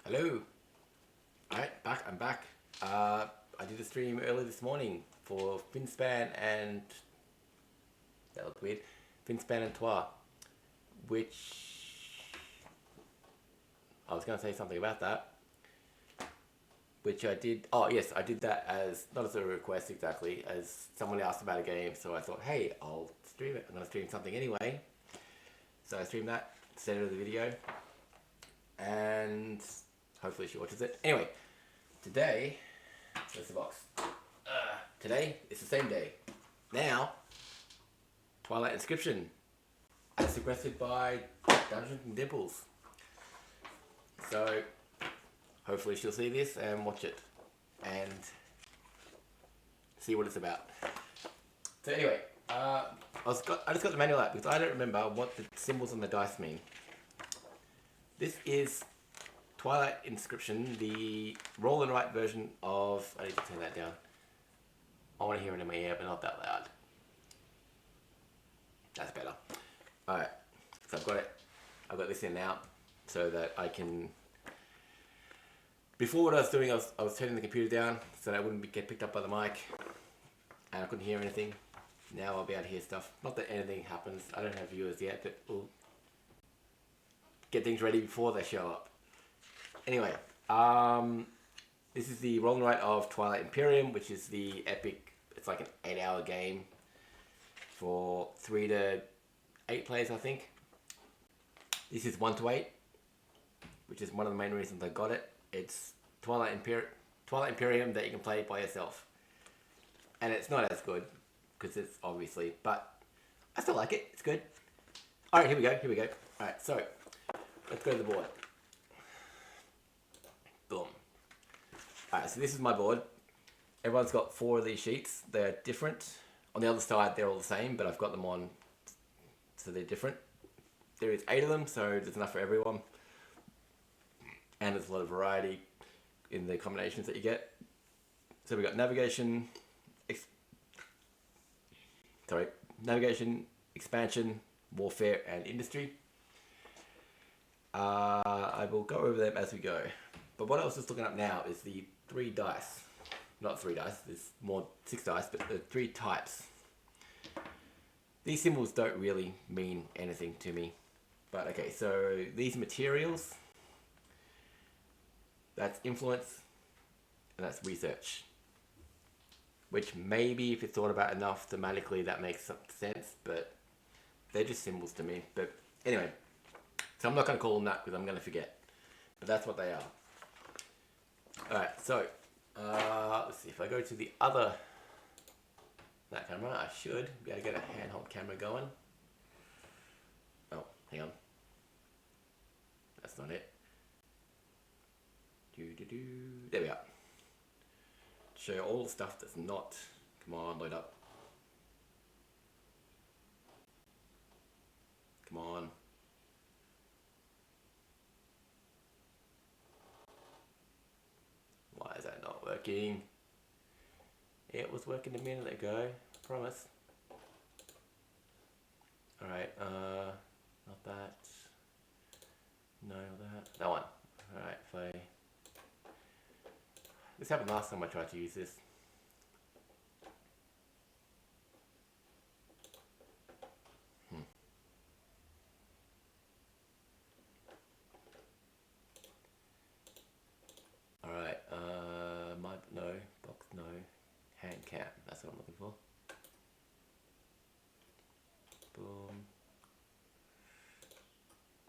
Hello. Alright, I'm back. I did a stream early this morning for Finspan and... That looked weird. Finspan and Twa. Which... I was going to say something about that. Which I did... Oh, yes, I did that as... Not as a request exactly, as someone asked about a game. So I thought, hey, I'll stream it. I'm going to stream something anyway. So I streamed that instead of the video. And... hopefully she watches it. Anyway, today, where's the box? Today, it's the same day. Now, Twilight Inscription, as requested by Dungeons and Dimples. So, hopefully she'll see this and watch it, and see what it's about. So anyway, I just got the manual out because I don't remember what the symbols on the dice mean. This is Twilight Inscription, the roll and write version of... I need to turn that down. I want to hear it in my ear, but not that loud. That's better. Alright, so I've got it. I've got this in now, so that I can... Before what I was doing, I was turning the computer down, so that I wouldn't get picked up by the mic, and I couldn't hear anything. Now I'll be able to hear stuff. Not that anything happens. I don't have viewers yet, but we'll get things ready before they show up. Anyway, this is the roll and write of Twilight Imperium, which is the epic, it's like an 8-hour game for 3 to 8 players, I think. This is 1 to 8, which is one of the main reasons I got it. It's Twilight Imperium that you can play by yourself. And it's not as good, because it's obviously, but I still like it, it's good. Alright, here we go. Alright, so, let's go to the board. Boom. Alright, so this is my board. Everyone's got 4 of these sheets. They're different. On the other side, they're all the same, but I've got them on so they're different. There is 8 of them, so there's enough for everyone. And there's a lot of variety in the combinations that you get. So we've got navigation, expansion, warfare, and industry. I will go over them as we go. But what I was just looking up now is the 3 dice. Not 3 dice, there's more 6 dice, but the 3 types. These symbols don't really mean anything to me. But okay, so these materials, that's influence, and that's research. Which maybe if it's thought about enough thematically that makes some sense, but they're just symbols to me. But anyway, so I'm not going to call them that because I'm going to forget. But that's what they are. Alright, so, let's see, if I go to the other, that camera, I should be able to get a handheld camera going. Oh, hang on. That's not it. There we are. Show you all the stuff that's not, come on, load up. Come on. Why is that not working? It was working a minute ago, I promise. Alright, not that. No, that one. Alright, if I... This happened last time I tried to use this. Alright, box no, hand cam, that's what I'm looking for. Boom.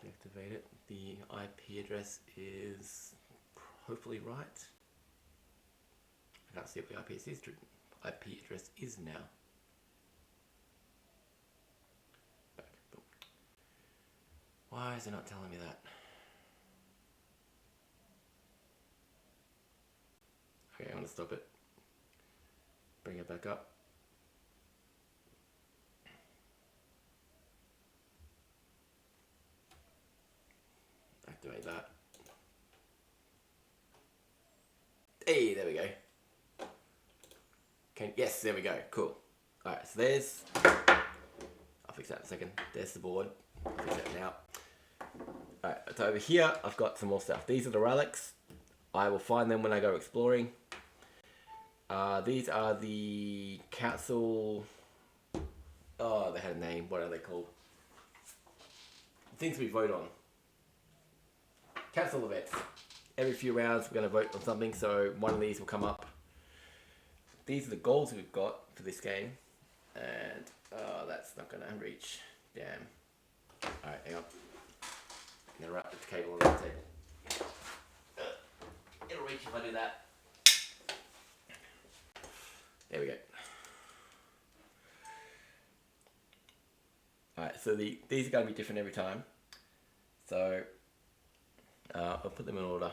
Deactivate it. The IP address is hopefully right. I can't see what the IP address is now. Back. Boom. Why is it not telling me that? Okay, I'm going to stop it. Bring it back up. Activate that. Hey, there we go. Okay, yes, there we go. Cool. Alright, so there's... I'll fix that in a second. There's the board. I'll fix that now. Alright, so over here I've got some more stuff. These are the relics. I will find them when I go exploring. These are the council... Oh, they had a name. What are they called? Things we vote on. Council events. Every few rounds we're going to vote on something, so one of these will come up. These are the goals we've got for this game. And, that's not going to reach. Damn. Alright, hang on. I'm going to wrap the cable on the table. It'll reach if I do that. There we go. Alright, so these are going to be different every time. So, I'll put them in order.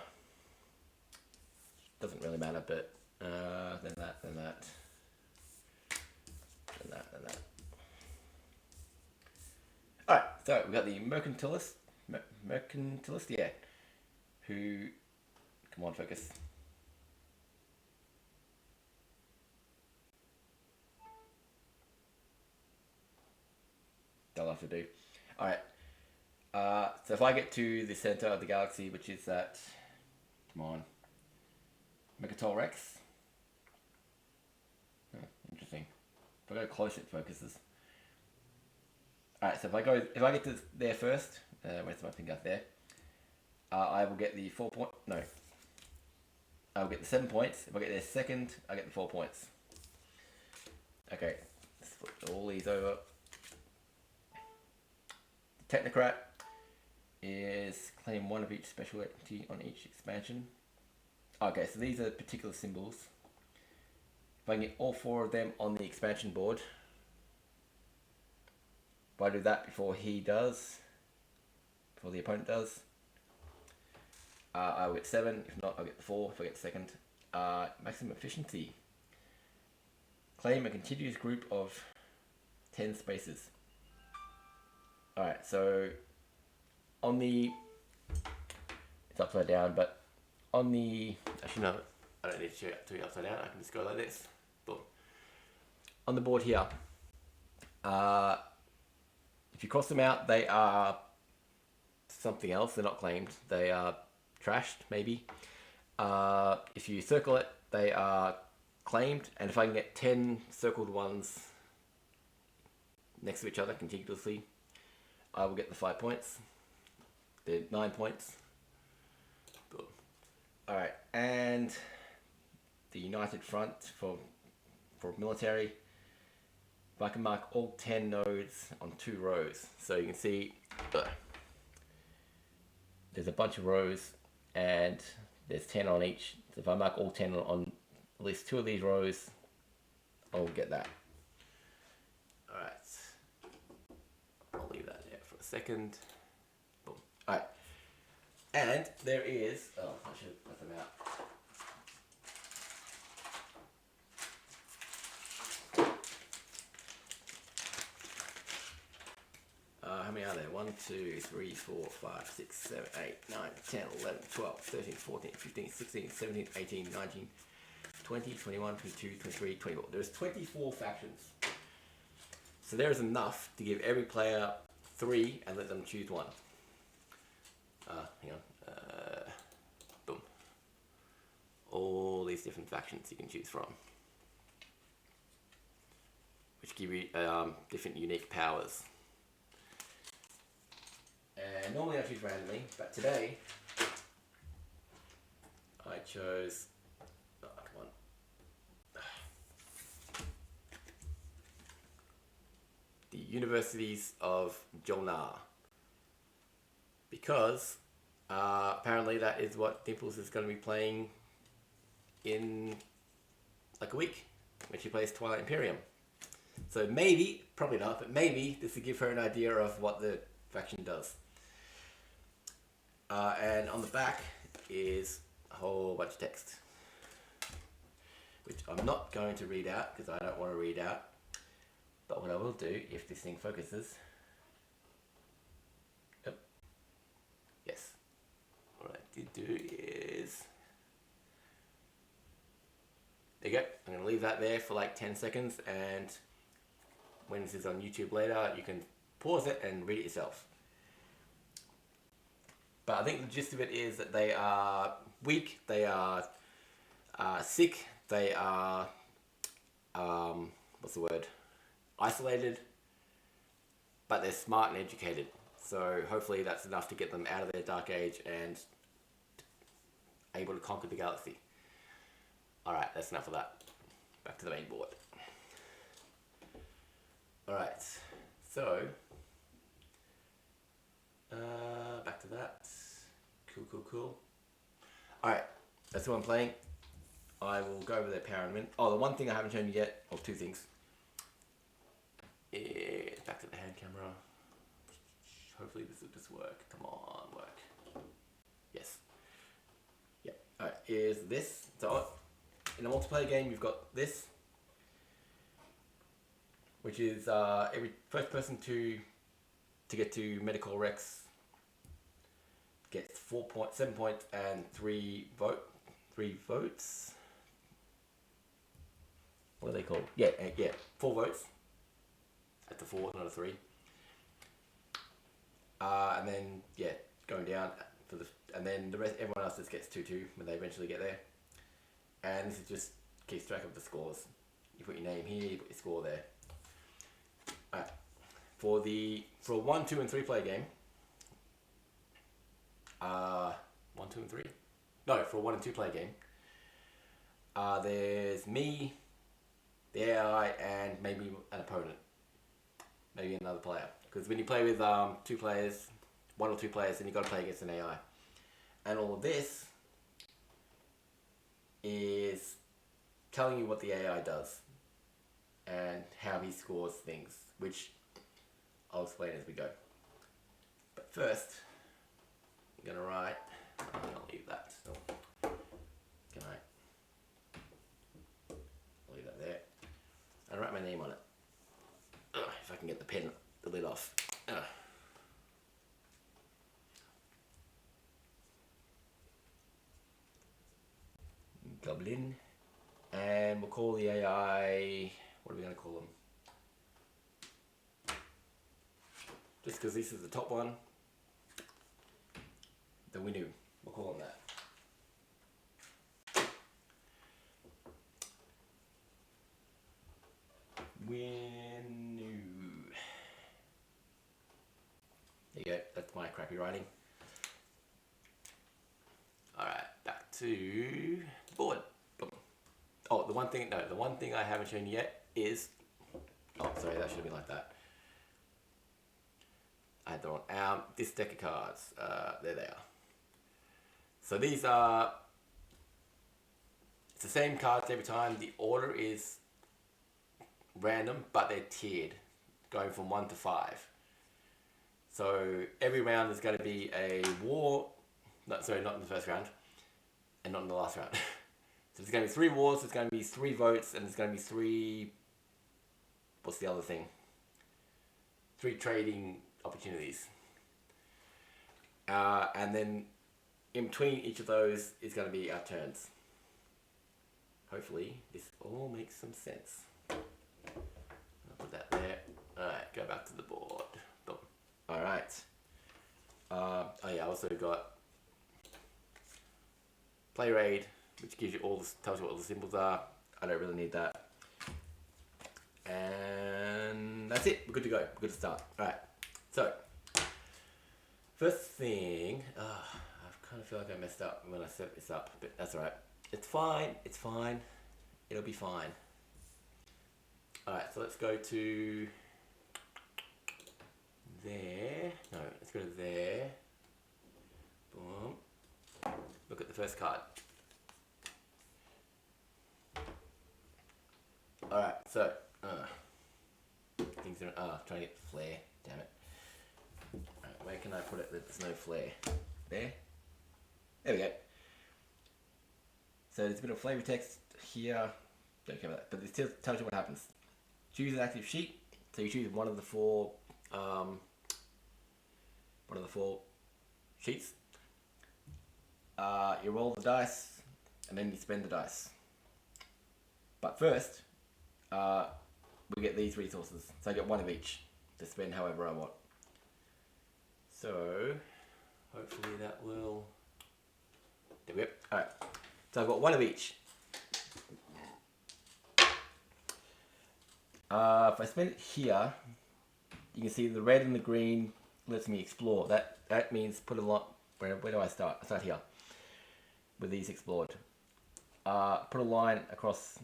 Doesn't really matter, but then that, then that, then that, then that. Alright, so we've got the mercantilist, yeah, who, come on, focus. That'll have to do. Alright, so if I get to the center of the galaxy, which is that, come on, Mercantile Rex. Oh, interesting. If I go close, it focuses. Alright, so if I get to there first, where's my finger there? I will get the 4 point. No, I will get the 7 points. If I get there second, I get the 4 points. Okay, let's flip all these over. The Technocrat is claim one of each special entity on each expansion. Okay, so these are particular symbols. If I can get all 4 of them on the expansion board, if I do that before he does, before the opponent does, I'll get 7. If not, I'll get the 4 if I get second. Maximum efficiency. Claim a contiguous group of 10 spaces. Alright, so on the, it's upside down, but on the, actually no, I don't need to do it upside down, I can just go like this. Boom. On the board here, if you cross them out, they are something else, they're not claimed, they are trashed, maybe. If you circle it, they are claimed, and if I can get 10 circled ones next to each other contiguously, I will get the 5 points. The 9 points. Boom. Alright, and the United Front for military. If I can mark all 10 nodes on 2 rows. So you can see there's a bunch of rows and there's 10 on each. So if I mark all 10 on at least 2 of these rows, I'll get that. Alright. I'll leave that there for a second. Boom. Alright. And there is, oh, I should have put them out. How many are there? 1, 2, 3, 4, 5, 6, 7, 8, 9, 10, 11, 12, 13, 14, 15, 16, 17, 18, 19, 20, 21, 22, 23, 24. There's 24 factions. So there is enough to give every player 3 and let them choose one. Hang on. Boom. All these different factions you can choose from, which give you different unique powers. And normally I choose randomly, but today I chose, oh, come on, the Universities of Jolnar, because apparently that is what Dimples is going to be playing in like a week when she plays Twilight Imperium. So maybe, probably not, but maybe this will give her an idea of what the faction does. And on the back is a whole bunch of text, which I'm not going to read out because I don't want to read out. But what I will do, if this thing focuses, yep, yes, what I did do is, there you go. I'm going to leave that there for like 10 seconds, and when this is on YouTube later, you can pause it and read it yourself. But I think the gist of it is that they are weak, they are sick, they are, what's the word, isolated, but they're smart and educated. So hopefully that's enough to get them out of their dark age and able to conquer the galaxy. Alright, that's enough of that. Back to the main board. Alright, so back to that. Cool. Alright, that's what I'm playing. I will go over their power in a minute. Oh, the one thing I haven't shown you yet, or two things, is back to the hand camera. Hopefully this will just work. Come on, work. Yes. Yep. Alright, is this. So in a multiplayer game you've got this, which is every first person to get to Medical Rex gets 7 points and 3 votes. What are they called? Yeah, 4 votes. At the 4, not a 3. And then going down for and then the rest, everyone else just gets 2-2 when they eventually get there. And this is just keeps track of the scores. You put your name here, you put your score there. Alright. For a 1, 2, and 3 player game. 1, 2, and 3? No, for a 1 and 2 player game. There's me, the AI, and maybe an opponent. Maybe another player. Because when you play with 2 players, 1 or 2 players, then you've got to play against an AI. And all of this is telling you what the AI does and how he scores things, which I'll explain as we go. But first, I'm going to write, I'll leave that. Can I? I'll leave that there. I'll write my name on it. If I can get the lid off. Goblin. And we'll call the AI, what are we going to call them? Just because this is the top one, the Winu. We'll call them that. Winu. There you go, that's my crappy writing. Alright, back to the board. Boom. Oh, the one thing I haven't shown you yet is, oh sorry, that should have been like that. I had the wrong, this deck of cards, there they are. So these are, it's the same cards every time. The order is random, but they're tiered, going from 1 to 5. So every round there's going to be a war, not in the first round, and not in the last round. So there's going to be 3 wars, there's going to be 3 votes, and there's going to be 3, what's the other thing? 3 trading opportunities. And then in between each of those is going to be our turns. Hopefully this all makes some sense. I'll put that there. Alright, go back to the board. Boom. Alright. Oh yeah, I also got Play Raid, which gives you tells you what all the symbols are. I don't really need that. And that's it. We're good to go. We're good to start. Alright. So, first thing, I kind of feel like I messed up when I set this up, but that's alright. It's fine. It's fine. It'll be fine. Alright, so let's go to there. No, let's go to there. Boom. Look at the first card. Alright, so, things are, trying to get flare, damn it. Alright, where can I put it that there's no flare? There? There we go. So there's a bit of flavor text here, don't care about that, but it still tells you what happens. Choose an active sheet, so you choose one of the 4 sheets. You roll the dice, and then you spend the dice. But first, we get these resources. So I get 1 of each to spend however I want. So, Hopefully that will... There we go. Alright, so I've got one of each. If I spin it here, you can see the red and the green lets me explore. That means put a lot... Where do I start? I start here with these explored. Put a line across...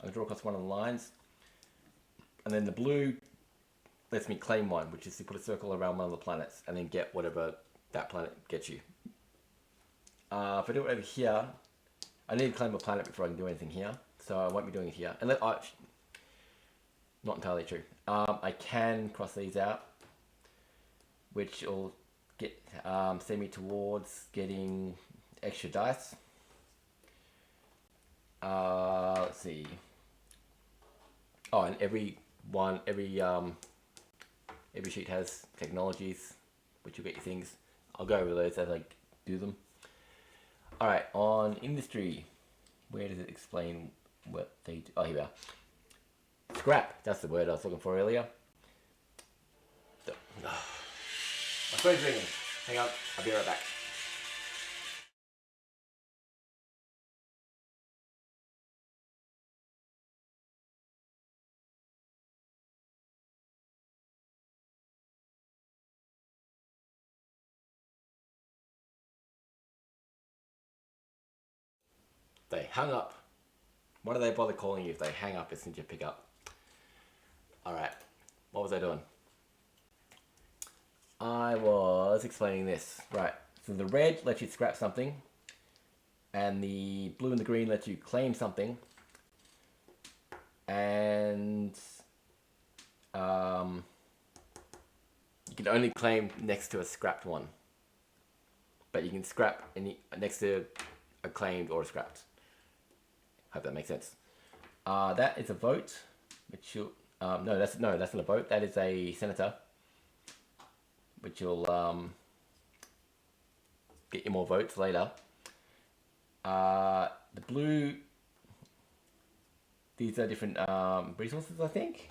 I draw across one of the lines. And then the blue lets me claim one, which is to put a circle around one of the planets and then get whatever that planet gets you. If I do it over here, I need to claim a planet before I can do anything here. So I won't be doing it here. And not entirely true. I can cross these out, which will get send me towards getting extra dice. Let's see. Oh, and every sheet has technologies, which will get you things. I'll go over those as I do them. All right, on industry, where does it explain what they do? Oh, here we are. Scrap, that's the word I was looking for earlier. My phone's ringing. Hang on, I'll be right back. They hung up. Why do they bother calling you if they hang up as soon as you pick up? Alright, what was I doing? I was explaining this. Right, so the red lets you scrap something, and the blue and the green let you claim something, and you can only claim next to a scrapped one. But you can scrap next to a claimed or a scrapped. Hope that makes sense. That is a vote, which you'll... no, that's not a vote. That is a senator, which will get you more votes later. The blue... These are different resources, I think.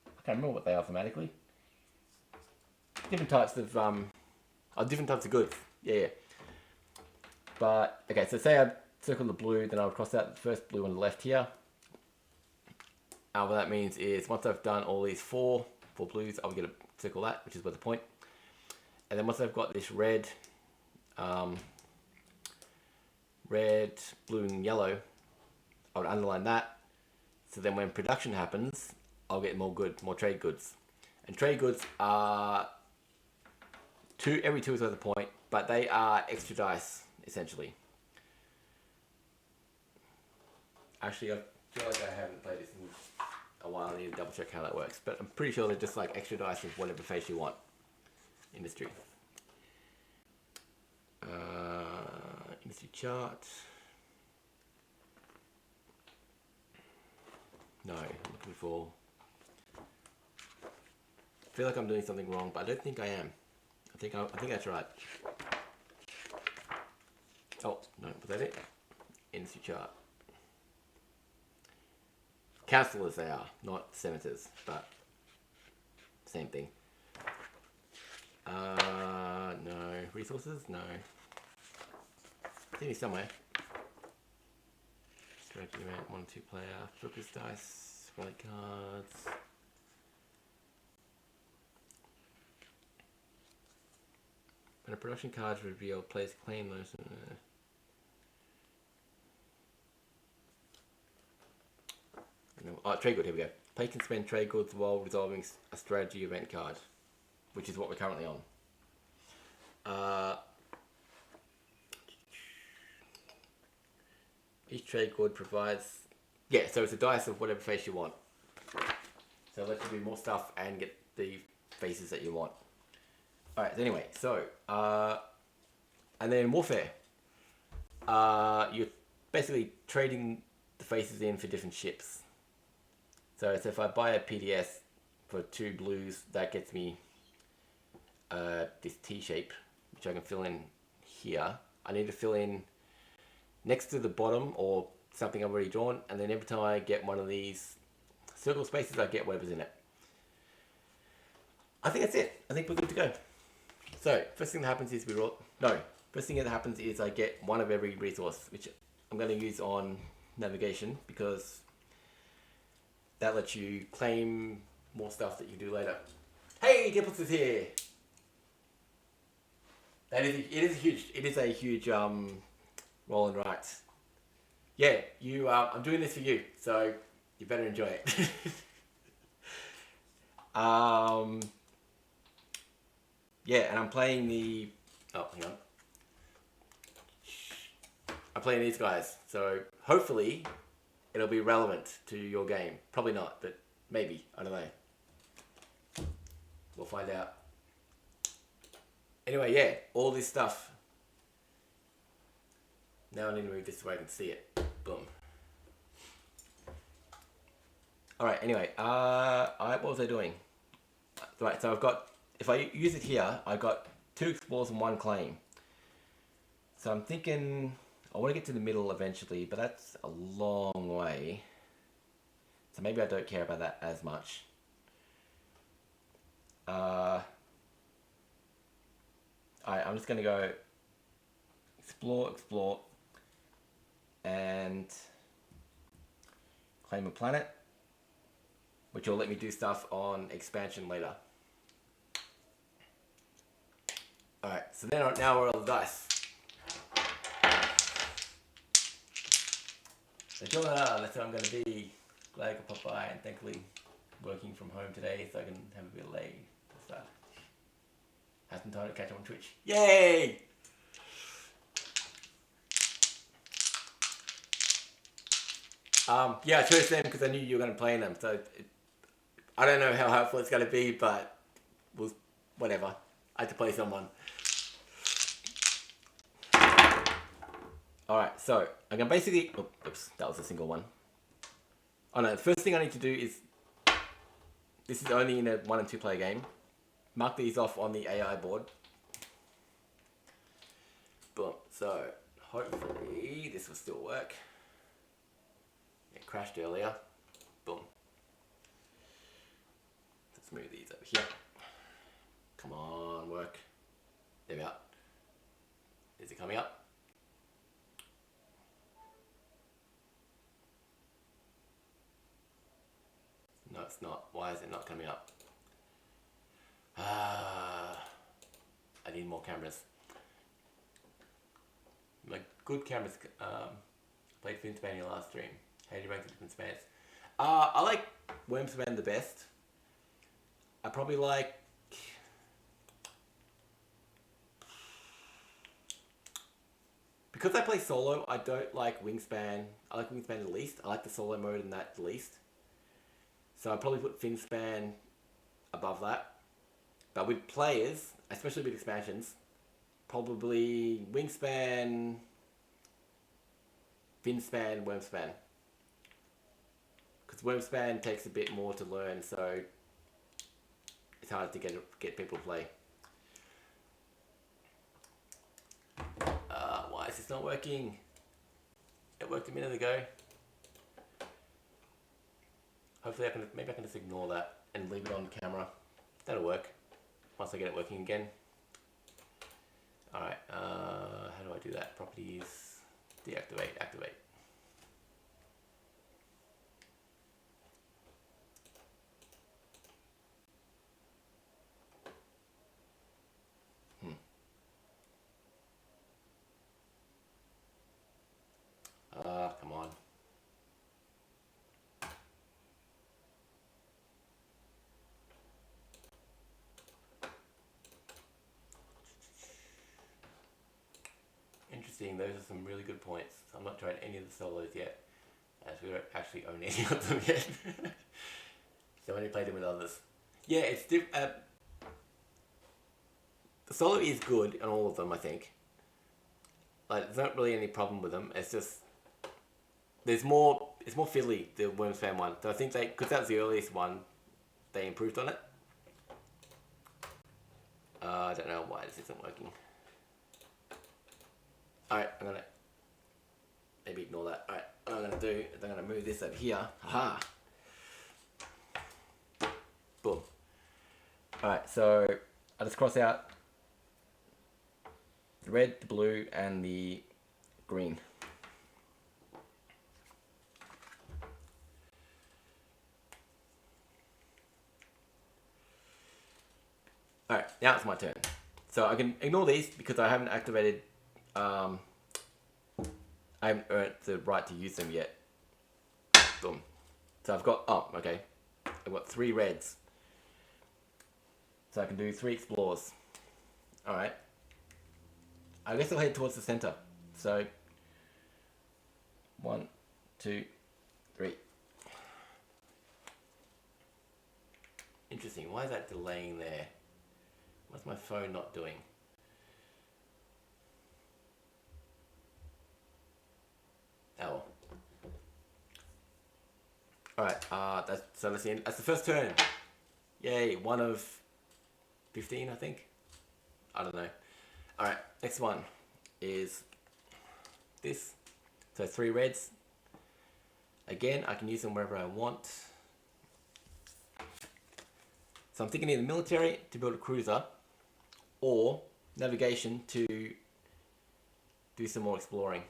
I can't remember what they are thematically. Different types of... different types of goods. Yeah. But, okay, so say I circle the blue, then I would cross out the first blue on the left here. What that means is once I've done all these four blues, I'll get a circle that, which is worth a point. And then once I've got this red, blue, and yellow, I would underline that. So then when production happens, I'll get more trade goods. And trade goods are every two is worth a point, but they are extra dice, essentially. Actually, I feel like I haven't played this in a while. I need to double check how that works. But I'm pretty sure they're just like extra dice with whatever face you want. Industry. Industry chart. No, I'm looking for... I feel like I'm doing something wrong, but I don't think I am. I think that's right. Oh, no, was that it? Industry chart. Councillors they are, not senators, but same thing. No. Resources? No. It's somewhere. Strategy event, 1 2 player, focus dice, relic cards. When a production card is revealed, players claim those. Trade good, here we go. Play can spend trade goods while resolving a strategy event card, which is what we're currently on. Each trade good provides... Yeah, so it's a dice of whatever face you want. So it lets you do more stuff and get the faces that you want. Alright, anyway, so... and then warfare. You're basically trading the faces in for different ships. So if I buy a PDS for 2 blues, that gets me this T-shape, which I can fill in here. I need to fill in next to the bottom or something I've already drawn, and then every time I get one of these circle spaces, I get whatever's in it. I think that's it. I think we're good to go. So, first thing that happens is we roll No, first thing that happens is I get one of every resource, which I'm going to use on navigation because that lets you claim more stuff that you do later. Hey, Dipples is here. It is a huge roll and write. Yeah, I'm doing this for you, so you better enjoy it. Yeah, and I'm playing the. Oh, hang on. I'm playing these guys, so hopefully it'll be relevant to your game. Probably not, but maybe. I don't know. We'll find out. Anyway, yeah, all this stuff. Now I need to move this so I can see it. Boom. Alright, anyway, what was I doing? Right, so I've got, if I use it here, I've got 2 explores and 1 claim. So I'm thinking, I want to get to the middle eventually, but that's a long way. So maybe I don't care about that as much. Alright, I'm just going to go explore, and claim a planet, which will let me do stuff on expansion later. Alright, so now we're all the dice. So Jonah, that's what I'm going to be. Glad I could pop by, and thankfully working from home today so I can have a bit of late. Start. Have some time to catch up on Twitch. Yay! Yeah, I chose them because I knew you were going to play in them. So I don't know how helpful it's going to be, but whatever. I had to play someone. Alright, so I'm going to basically... oops, that was a single one. Oh no, the first thing I need to do is... This is only in a 1 and 2 player game. Mark these off on the AI board. Boom. So, hopefully this will still work. It crashed earlier. Boom. Let's move these over here. Come on, work. There we are. Is it coming up? No, it's not. Why is it not coming up? I need more cameras. My good cameras. Played Finspan in your last stream. How do you rank the different spans? I like Wormspan the best. I probably like... Because I play solo, I don't like Wingspan. I like Wingspan the least. I like the solo mode in that the least. So I'd probably put Finspan above that. But with players, especially with expansions, probably Wingspan, Finspan, Wormspan. Because Wormspan takes a bit more to learn, so it's hard to get people to play. Why is this not working? It worked a minute ago. Hopefully maybe I can just ignore that and leave it on camera. That'll work once I get it working again. Alright, how do I do that? Properties, deactivate, activate. Come on. Interesting, those are some really good points. I'm not trying any of the solos yet, as we don't actually own any of them yet. So I only played them with others. Yeah, it's the solo is good on all of them, I think. Like, there's not really any problem with them. It's just it's more fiddly, the Wormspan one. So I think because that was the earliest one, they improved on it. I don't know why this isn't working. Alright, I'm gonna maybe ignore that. Alright, what I'm gonna do is I'm gonna move this over here. Aha! Boom. Alright, so I just cross out the red, the blue, and the green. Alright, now it's my turn. So I can ignore these because I haven't activated, I haven't earned the right to use them yet. Boom. So I've got, oh, okay. I've got 3 reds. So I can do 3 explores. Alright. I guess I'll head towards the center. So, 1, 2, 3. Interesting. Why is that delaying there? What's my phone not doing? Oh. Alright, so let's see. That's the first turn. Yay, 1 of 15, I think. I don't know. Alright, next one is this. So 3 reds. Again, I can use them wherever I want. So I'm thinking either military to build a cruiser or navigation to do some more exploring.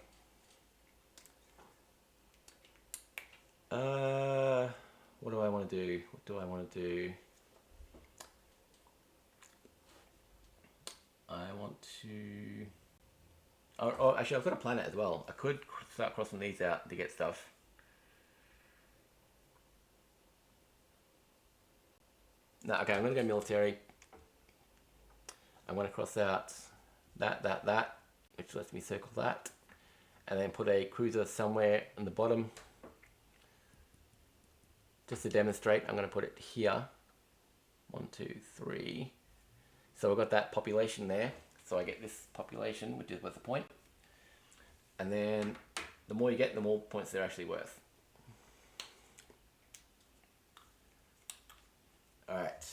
What do I want to do? What do I want to do? I want to... Oh, actually, I've got a planet as well. I could start crossing these out to get stuff. No, okay, I'm going to go military. I'm going to cross out that, which lets me circle that. And then put a cruiser somewhere in the bottom. Just to demonstrate, I'm going to put it here. 1, 2, 3. So I've got that population there. So I get this population, which is what's the point. And then the more you get, the more points they're actually worth. Alright.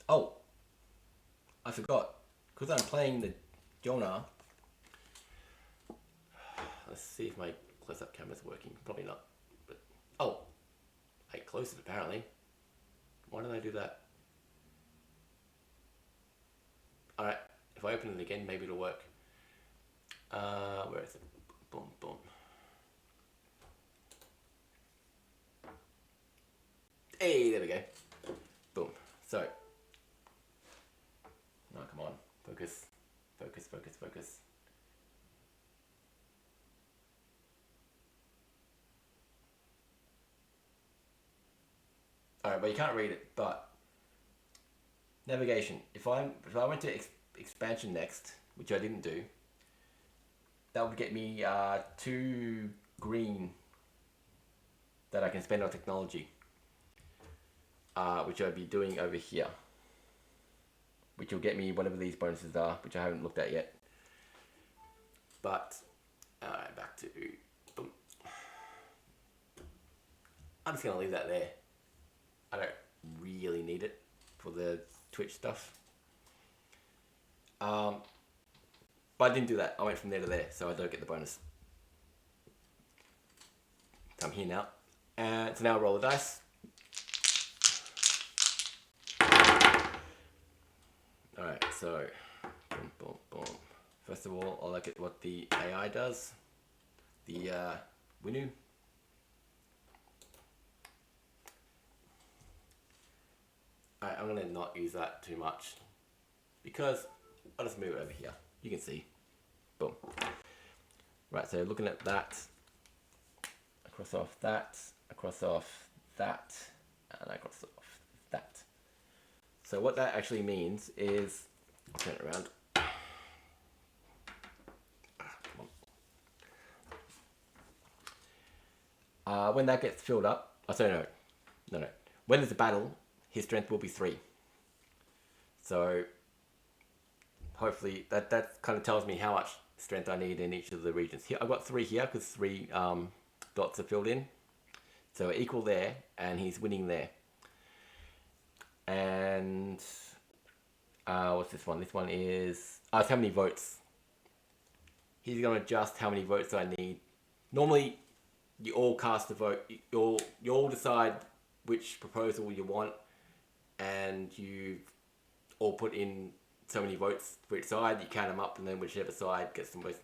Oh, I forgot. Because I'm playing the Jonah. Let's see if my close-up camera's working. Probably not. But oh, I closed it apparently. Why did I do that? Alright, if I open it again, maybe it'll work. Where is it? Boom, boom. Hey, there we go. Boom. So. Oh, come on. Focus. Focus, focus, focus. Alright, but you can't read it, but navigation. If I went to expansion next, which I didn't do, that would get me 2 green that I can spend on technology, which I'll be doing over here, which will get me whatever these bonuses are, which I haven't looked at yet. But alright, back to boom. I'm just gonna leave that there. I don't really need it for the Twitch stuff. But I didn't do that. I went from there to there, so I don't get the bonus. So I'm here now. And so now I roll the dice. Alright, so boom, boom, boom. First of all, I'll look at what the AI does. The Winu. Alright, I'm going to not use that too much because I'll just move it over here. You can see. Boom. Right, so looking at that, I cross off that, I cross off that, and I cross off that. So what that actually means is, I'll turn it around. When that gets filled up, oh, sorry, no. When there's a battle, his strength will be 3. So hopefully that kind of tells me how much strength I need in each of the regions. Here I've got 3 here because 3 dots are filled in. So equal there, and he's winning there. And what's this one? This one is it's how many votes. He's going to adjust how many votes I need. Normally, you all cast a vote. You all decide which proposal you want, and you or put in so many votes for each side. You count them up, and then whichever side gets the most,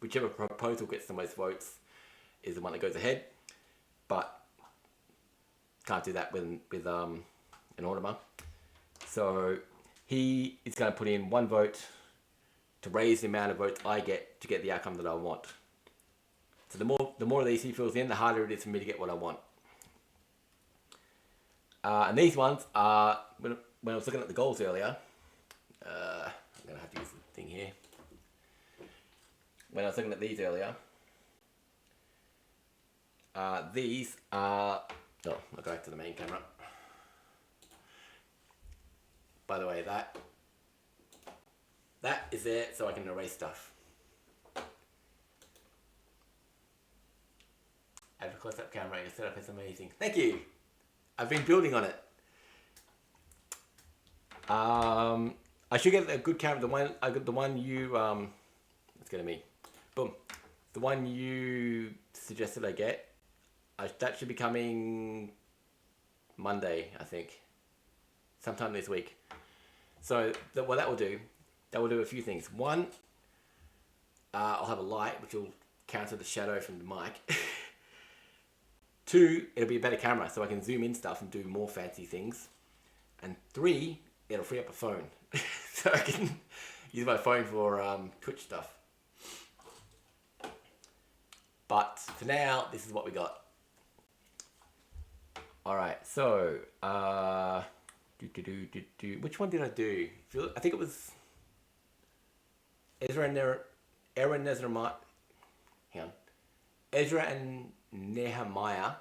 whichever proposal gets the most votes is the one that goes ahead. But can't do that with an automa. So he is going to put in one vote to raise the amount of votes I get to get the outcome that I want. So the more of these he fills in, the harder it is for me to get what I want. And these ones are, when I was looking at the goals earlier, I'm going to have to use the thing here. When I was looking at these earlier, these are, oh, I'll go back to the main camera. By the way, that is there so I can erase stuff. I have a close-up camera. Your setup is amazing. Thank you. I've been building on it. I should get a good camera. The one you let's go to me. Boom. The one you suggested I get. That should be coming Monday, I think. Sometime this week. So what that will do a few things. One, I'll have a light which will counter the shadow from the mic. Two, it'll be a better camera so I can zoom in stuff and do more fancy things. And three, it'll free up a phone. So I can use my phone for Twitch stuff. But for now, this is what we got. Alright, so which one did I do? I think it was Ezra and Nehemiah. Hang on. Ezra and Nehemiah.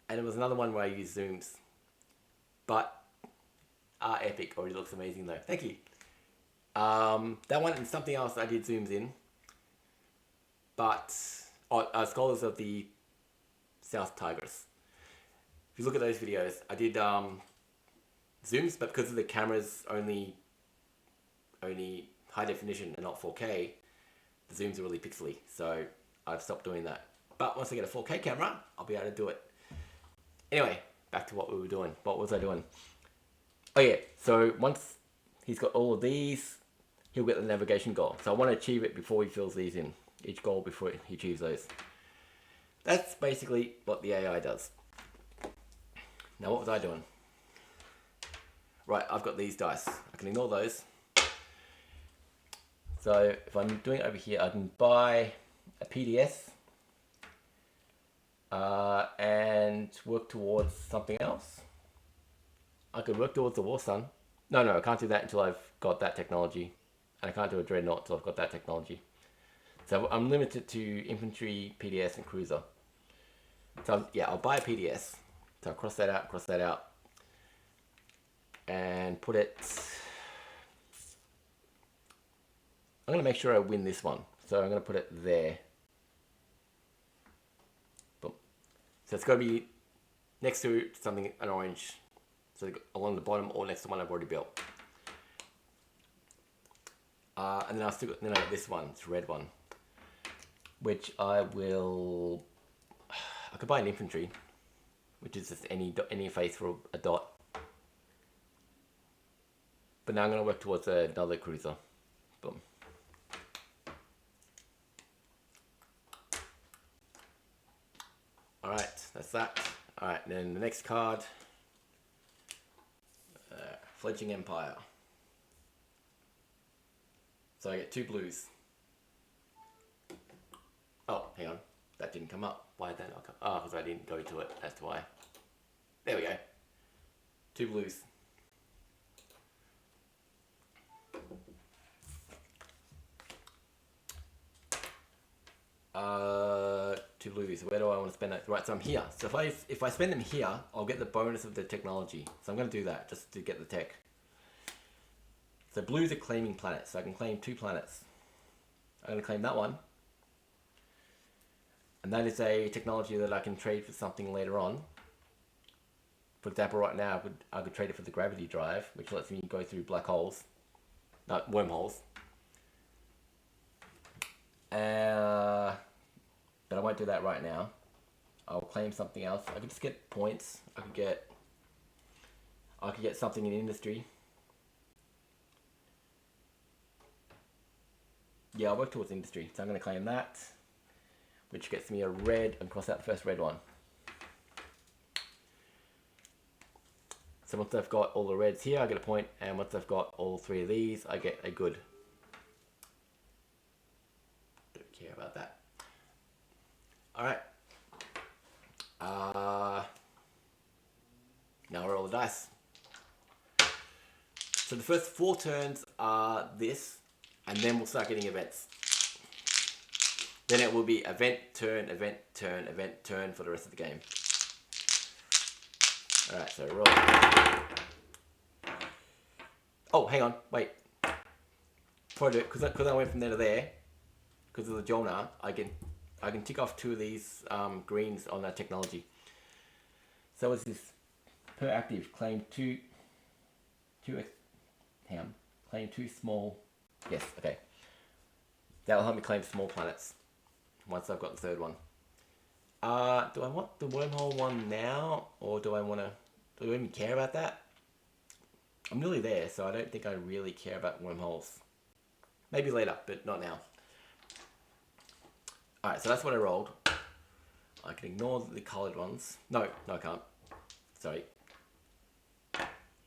And there was another one where I used zooms. But epic. Already looks amazing though. Thank you. That one and something else I did zooms in. But Scholars of the South Tigris. If you look at those videos, I did zooms, but because of the camera's only high definition and not 4K, the zooms are really pixely. So I've stopped doing that. But once I get a 4K camera, I'll be able to do it. Anyway, back to what we were doing. What was I doing? Oh yeah, so once he's got all of these, he'll get the navigation goal. So I want to achieve it before he fills these in. Each goal before he achieves those. That's basically what the AI does. Now what was I doing? Right, I've got these dice. I can ignore those. So if I'm doing it over here, I can buy a PDS and work towards something else. I could work towards the War Sun. No, I can't do that until I've got that technology. And I can't do a Dreadnought until I've got that technology. So I'm limited to infantry, PDS, and cruiser. So yeah, I'll buy a PDS. So I'll cross that out, and put it. I'm going to make sure I win this one. So I'm going to put it there. Boom. So it's going to be next to something, an orange. So along the bottom or next to one I've already built. And then I have this one, it's a red one. Which I could buy an infantry, which is just any face for a dot. But now I'm going to work towards another cruiser. Boom. Alright, that's that. Alright, then the next card. Fledgling Empire. So I get 2 blues. Oh, hang on. That didn't come up. Why did that not come up? Oh, because I didn't go to it. That's why. There we go. 2 blues. 2 blues. Where do I want to spend that? Right, so I'm here. So if I spend them here, I'll get the bonus of the technology. So I'm going to do that just to get the tech. So blues are claiming planets. So I can claim 2 planets. I'm going to claim that one. And that is a technology that I can trade for something later on. For example, right now I could trade it for the gravity drive, which lets me go through black holes, not wormholes. But I won't do that right now. I'll claim something else. I could just get points. I could get something in industry, Yeah, I work towards industry, so I'm going to claim that, which gets me a red, and cross out the first red one. So once I've got all the reds here, I get a point, and once I've got all 3 of these, I get a good. Don't care about that. Alright. Now I roll the dice. So the first 4 turns are this, and then we'll start getting events. Then it will be event, turn, event, turn, event, turn for the rest of the game. Alright, so roll. Oh, hang on, wait. Before I do it, because I went from there to there, because of the Jolnar, I can tick off 2 of these greens on that technology. So what's this? Per active, claim 2 claim 2 small. Yes, okay. That'll help me claim small planets once I've got the 3rd one. Do I want the wormhole one now, or do I even care about that? I'm nearly there, so I don't think I really care about wormholes. Maybe later, but not now. Alright, so that's what I rolled. I can ignore the coloured ones. No, I can't. Sorry.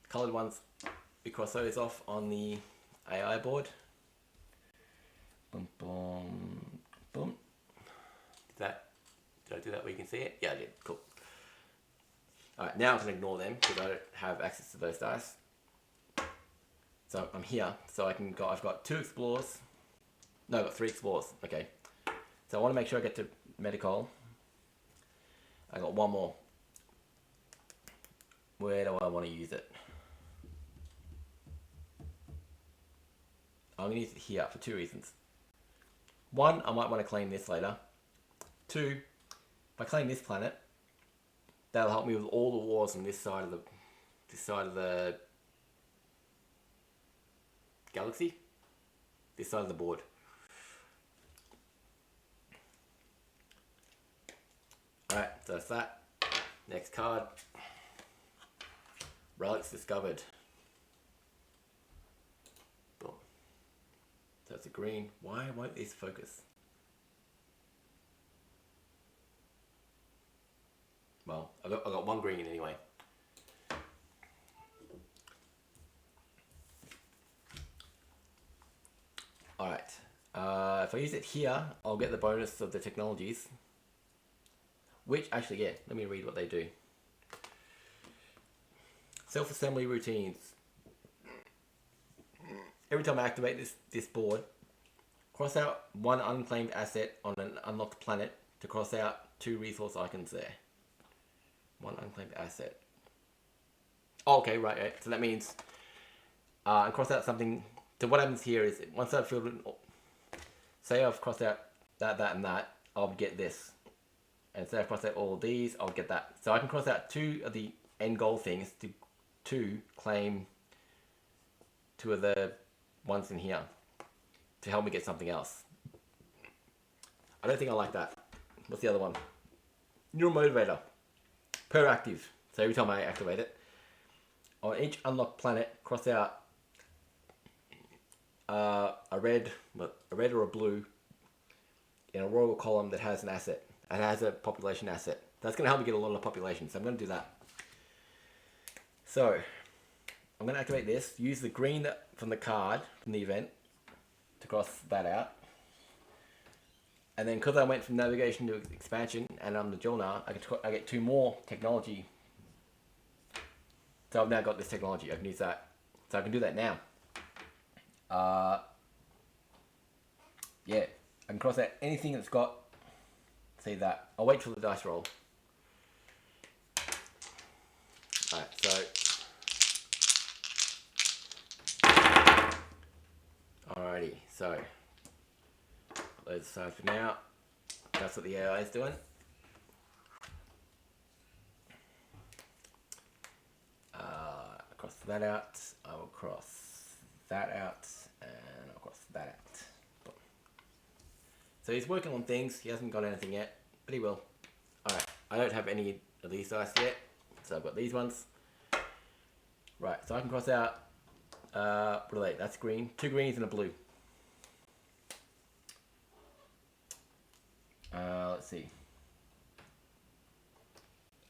Coloured ones, we cross those off on the AI board. Boom, boom, boom. Did I do that where you can see it? Yeah, I did. Cool. Alright, now I can ignore them because I don't have access to those dice. So I'm here, so I've got 2 explorers. No, I've got 3 explorers. Okay. So I want to make sure I get to medical. I got 1 more. Where do I want to use it? I'm going to use it here for 2 reasons. 1, I might want to claim this later. 2, if I claim this planet, that'll help me with all the wars on this side of the galaxy. This side of the board. Alright, so that's that. Next card. Relics discovered. Boom. So that's a green. Why won't these focus? Well, I got 1 green anyway. Alright. If I use it here, I'll get the bonus of the technologies. Which, actually, yeah, let me read what they do. Self-assembly routines. Every time I activate this board, cross out 1 unclaimed asset on an unlocked planet to cross out 2 resource icons there. 1 unclaimed asset. Oh, okay, right. So that means I cross out something. So what happens here is once I've filled in, say I've crossed out that, and that, I'll get this. And say I've crossed out all of these, I'll get that. So I can cross out 2 of the end goal things to claim 2 of the ones in here to help me get something else. I don't think I like that. What's the other one? Neural motivator. Per active. So every time I activate it, on each unlocked planet, cross out a red or a blue in a royal column that has an asset. And has a population asset. That's going to help me get a lot of population, so I'm going to do that. So, I'm going to activate this, use the green from the card, from the event, to cross that out. And then because I went from navigation to expansion, and I'm the Jolnar, I get 2 more technology. So I've now got this technology, I can use that. So I can do that now. Yeah, I can cross out anything that's got. See that. I'll wait till the dice roll. Alright, so. Alrighty, so. Those aside for now. That's what the AI is doing. Cross that out. I will cross that out. And I'll cross that out. So he's working on things. He hasn't got anything yet, but he will. Alright, I don't have any of these dice yet, so I've got these ones. Right, so I can cross out, what are they? That's green. 2 greens and a blue. Let's see.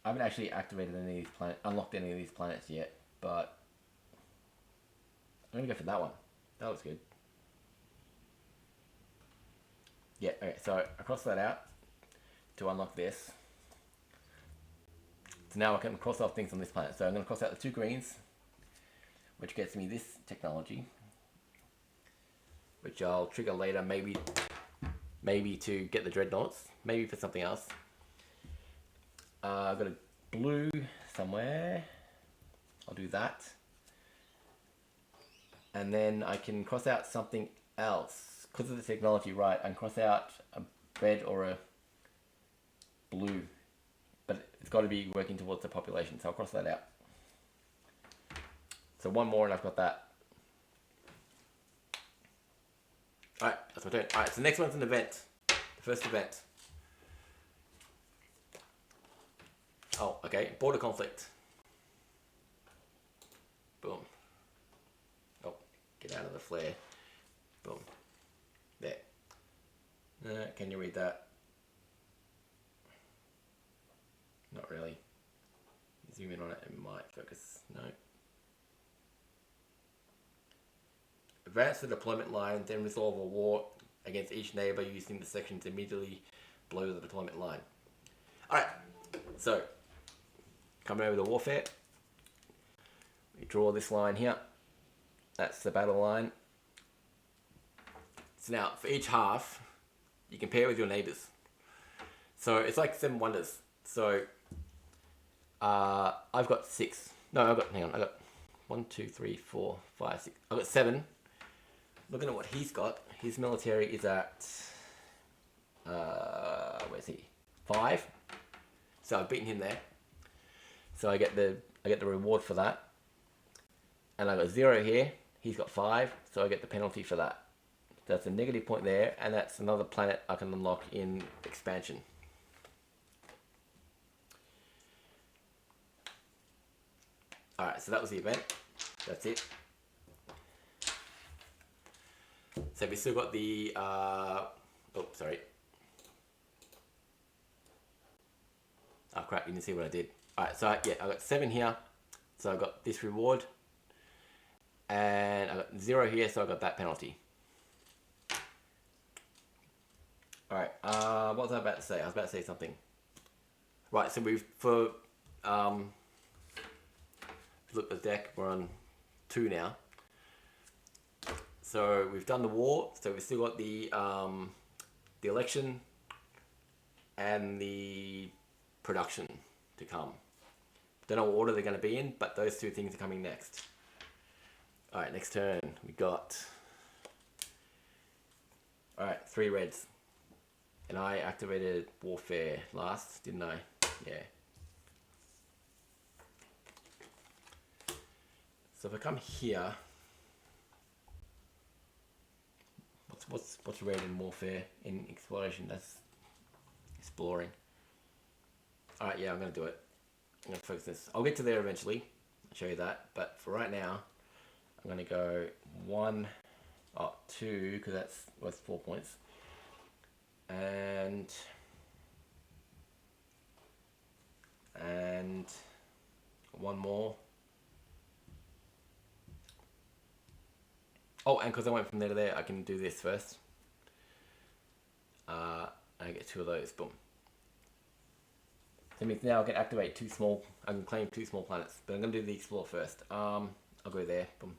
I haven't actually activated any of these planets, unlocked any of these planets yet, but I'm gonna go for that one. That looks good. Yeah, okay, so I cross that out to unlock this. So now I can cross off things on this planet. So I'm gonna cross out the 2 greens, which gets me this technology, which I'll trigger later, maybe to get the dreadnoughts, maybe for something else. I've got a blue somewhere. I'll do that. And then I can cross out something else. Because of the technology, right, I can cross out a red or a blue. But it's got to be working towards the population, so I'll cross that out. So one more and I've got that. Alright, that's my turn. Alright, so the next one's an event. The first event. Oh, okay. Border conflict. Boom. Oh, get out of the flare. Boom. There. Can you read that? Not really. Zoom in on it, it might focus. No. Advance the deployment line, then resolve a war against each neighbor using the sections immediately below the deployment line. Alright, so coming over to warfare, we draw this line here. That's the battle line. So now, for each half, you compare with your neighbors. So it's like 7 wonders. So I've got 6. No, hang on, I got 1, 2, 3, 4, 5, 6. I've got 7. Looking at what he's got, his military is at where's he? 5. So I've beaten him there. So I get the reward for that. And I got 0 here. He's got 5, so I get the penalty for that. That's a negative point there, and that's another planet I can unlock in expansion. Alright, so that was the event. That's it. So we still got the, oh, sorry. Oh crap, you didn't see what I did. Alright, so yeah, I got 7 here. So I got this reward. And I got 0 here, so I got that penalty. Alright, what was I about to say? I was about to say something. Right, so we've, look at the deck, we're on 2 now. So we've done the war, so we've still got the election and the production to come. Don't know what order they're going to be in, but those 2 things are coming next. Alright, next turn, we got, alright, 3 reds. And I activated warfare last, didn't I? Yeah. So if I come here, what's red in warfare? In exploration, that's exploring. Alright, yeah, I'm gonna do it. I'm gonna focus this. I'll get to there eventually. I'll show you that. But for right now, I'm gonna go 1, 2, because that's worth 4 points. And 1 more. Oh, and because I went from there to there, I can do this first. I get 2 of those. Boom. That means now I can activate 2 small. I can claim 2 small planets, but I'm gonna do the explore first. I'll go there. Boom.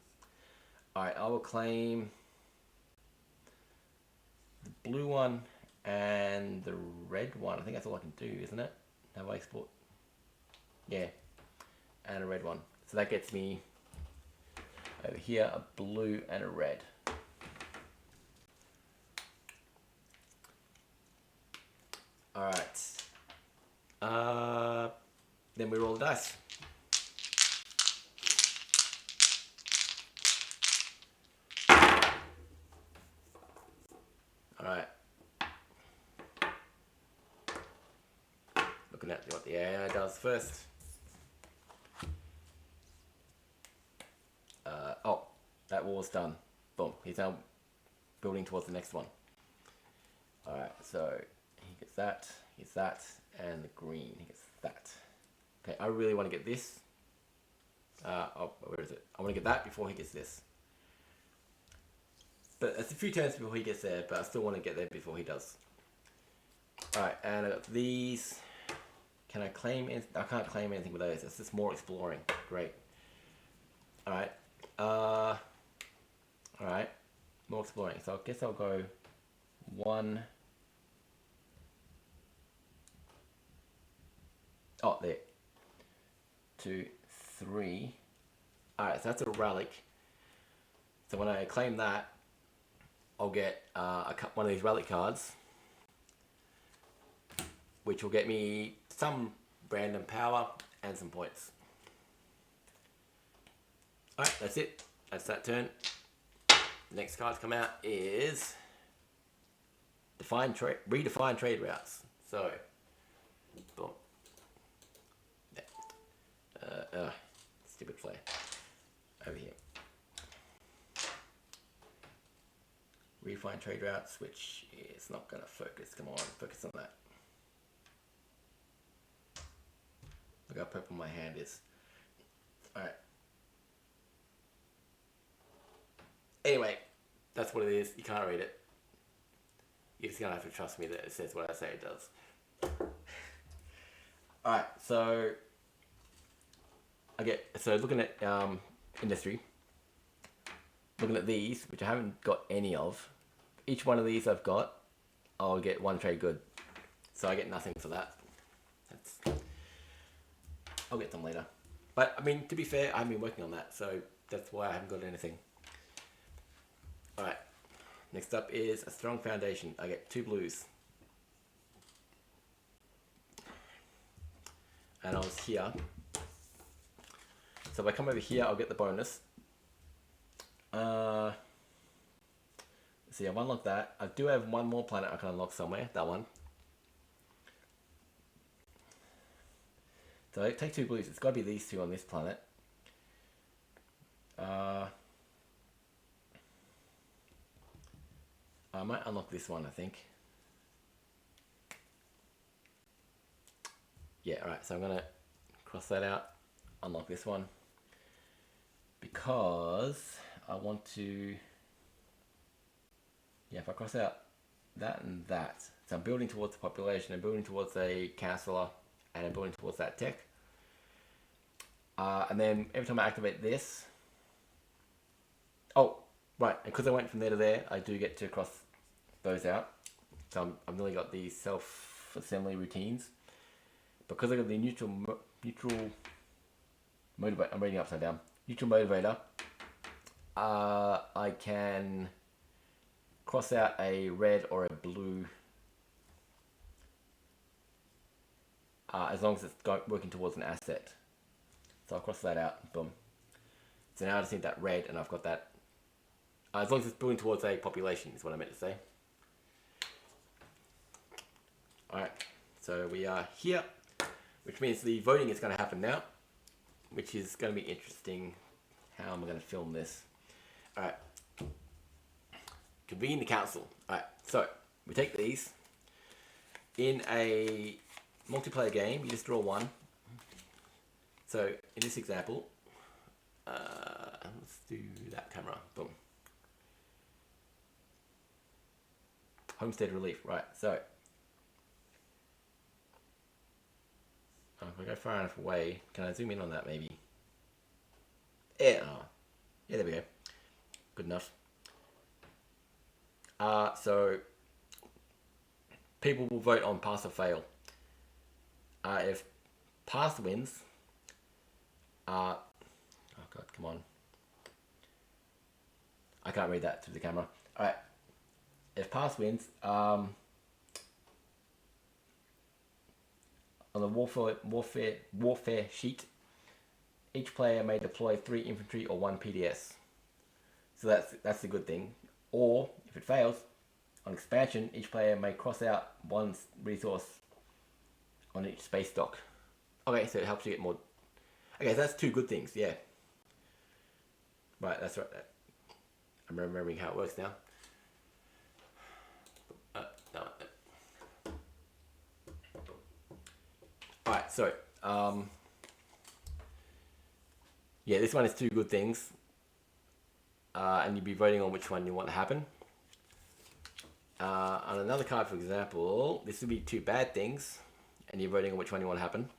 All right, I will claim the blue one and the red one. I think that's all I can do, isn't it? Have I export? Yeah, and a red one. So that gets me over here a blue and a red. All right. Then we roll the dice. All right. Looking at what the AI does first. Oh, that war's done. Boom. He's now building towards the next one. Alright, so he gets that, and the green, he gets that. Okay, I really want to get this. Oh, where is it? I want to get that before he gets this. But it's a few turns before he gets there, but I still want to get there before he does. Alright, and I got these. Can I claim anything? I can't claim anything with those. It's just more exploring. Great. Alright. Alright. More exploring. So I guess I'll go 1. Oh, there. 2, 3. Alright, so that's a relic. So when I claim that, I'll get one of these relic cards, which will get me some random power and some points. Alright, that's it. That's that turn. The next card to come out is redefine trade routes. So, boom. Stupid flare. Over here. Redefine trade routes, which is not going to focus. Come on, focus on that. Look how purple my hand is. Alright. Anyway, that's what it is. You can't read it. You're just going to have to trust me that it says what I say it does. Alright, so looking at industry, looking at these, which I haven't got any of. Each one of these I've got, I'll get 1 trade good. So I get nothing for that. I'll get them later. But I mean, to be fair, I haven't been working on that, so that's why I haven't got anything. Alright, next up is a strong foundation. I get 2 blues. And I was here. So if I come over here, I'll get the bonus. See, I've unlocked that. I do have one more planet I can unlock somewhere. That one. So I take 2 blues. It's got to be these 2 on this planet. I might unlock this one, I think. Yeah, alright. So I'm going to cross that out. Unlock this one. Because I want to... Yeah, if I cross out that and that. So I'm building towards the population. I'm building towards a counselor. And I'm building towards that tech. And then every time I activate this... Oh, right. And because I went from there to there, I do get to cross those out. So I've really got these self-assembly routines. Because I got the neutral motivator... I'm reading upside down. Neutral motivator. I can cross out a red or a blue. As long as it's working towards an asset. So I'll cross that out. Boom. So now I just need that red, and I've got that. As long as it's building towards a population is what I meant to say. Alright. So we are here. Which means the voting is going to happen now. Which is going to be interesting. How am I going to film this? Alright. Convene the council. Alright. So we take these. In a multiplayer game, you just draw 1. So in this example, let's do that camera. Boom. Homestead relief. Right. So if I go far enough away, can I zoom in on that maybe? Yeah. Oh. Yeah. There we go. Good enough. So people will vote on pass or fail. If pass wins, oh god, come on. I can't read that through the camera. Alright. If pass wins, on the warfare sheet, each player may deploy 3 infantry or 1 PDS. So that's a good thing. Or, if it fails, on expansion, each player may cross out 1 resource on each space dock. Okay, so it helps you get more... Okay, so that's 2 good things, yeah. Right, that's right. I'm remembering how it works now. No. so yeah, this one is two good things, and you'd be voting on which one you want to happen. On another card, for example, this would be two bad things, and you're voting on which one you want to happen.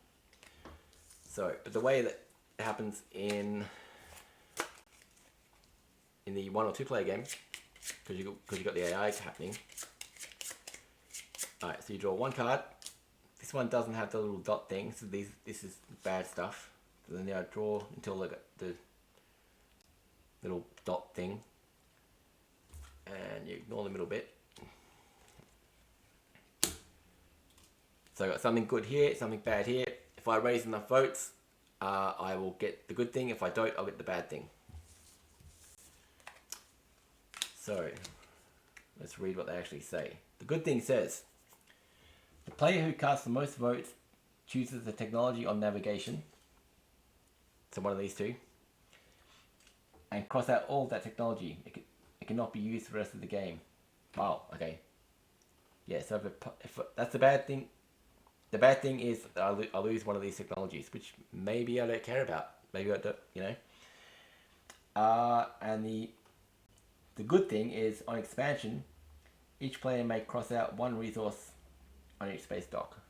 So, but the way that it happens in the 1 or 2 player game, because you got the AI happening. Alright, so you draw one card. This one doesn't have the little dot thing, so this is bad stuff. So then I draw until I got the little dot thing, and you ignore the middle bit. So I got something good here, something bad here. If I raise enough votes, I will get the good thing. If I don't, I'll get the bad thing. So, let's read what they actually say. The good thing says, the player who casts the most votes chooses the technology on navigation. So one of these two. And cross out all of that technology. It cannot be used for the rest of the game. Wow, okay. Yeah, so if that's the bad thing. The bad thing is that I lose one of these technologies, which maybe I don't care about. Maybe I don't, you know. And the good thing is, on expansion, each player may cross out one resource on each space dock.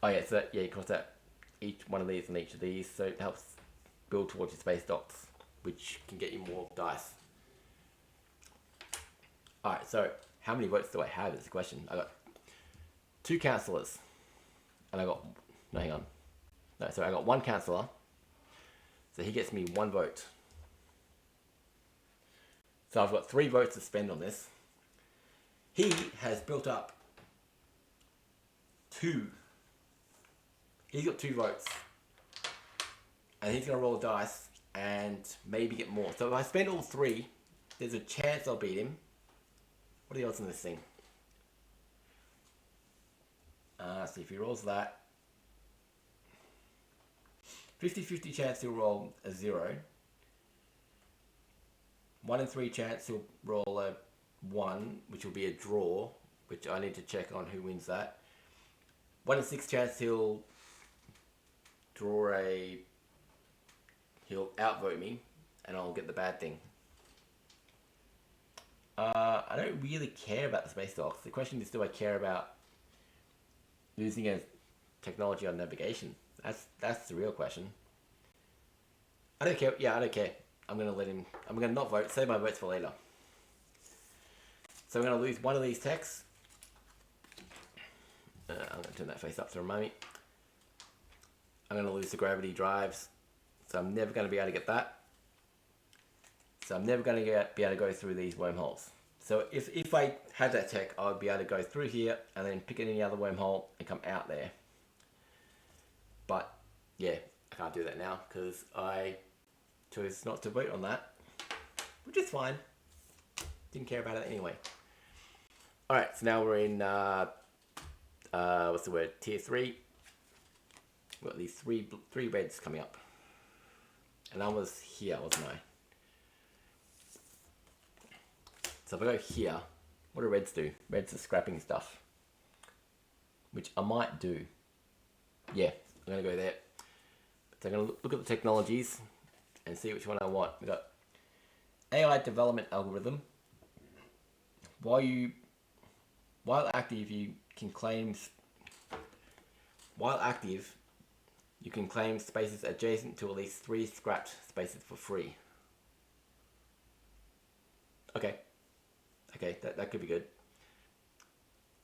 Oh yeah, so you cross out each one of these and each of these, so it helps build towards your space docks, which can get you more dice. Alright, so how many votes do I have is the question. I got 2 councillors, and I got, no hang on, no, sorry, I got 1 councillor, so he gets me 1 vote. So I've got 3 votes to spend on this. He has built up 2. He's got 2 votes. And he's going to roll dice and maybe get more. So if I spend all 3, there's a chance I'll beat him. What are the odds on this thing? So if he rolls that, 50-50 chance he'll roll a 0. 1 in 3 chance he'll roll a 1, which will be a draw, which I need to check on who wins that. 1 in 6 chance he'll outvote me, and I'll get the bad thing. I don't really care about the space docks. The question is, do I care about losing a technology on navigation? That's the real question. I don't care. Yeah, I don't care. I'm gonna not vote. Save my votes for later. So I'm gonna lose one of these techs. I'm gonna turn that face up to remind me. I'm gonna lose the gravity drives, so I'm never gonna be able to get that. So I'm never gonna be able to go through these wormholes. So if I had that tech, I would be able to go through here and then pick any other wormhole and come out there. But yeah, I can't do that now because I chose not to vote on that, which is fine. Didn't care about it anyway. Alright, so now we're in, what's the word, tier 3. We've got these three reds coming up. And I was here, wasn't I? So if I go here, what do reds do? Reds are scrapping stuff, which I might do. Yeah, I'm going to go there. So I'm going to look at the technologies and see which one I want. We've got AI development algorithm. While active, you can claim spaces adjacent to at least 3 scrapped spaces for free. Okay, that could be good.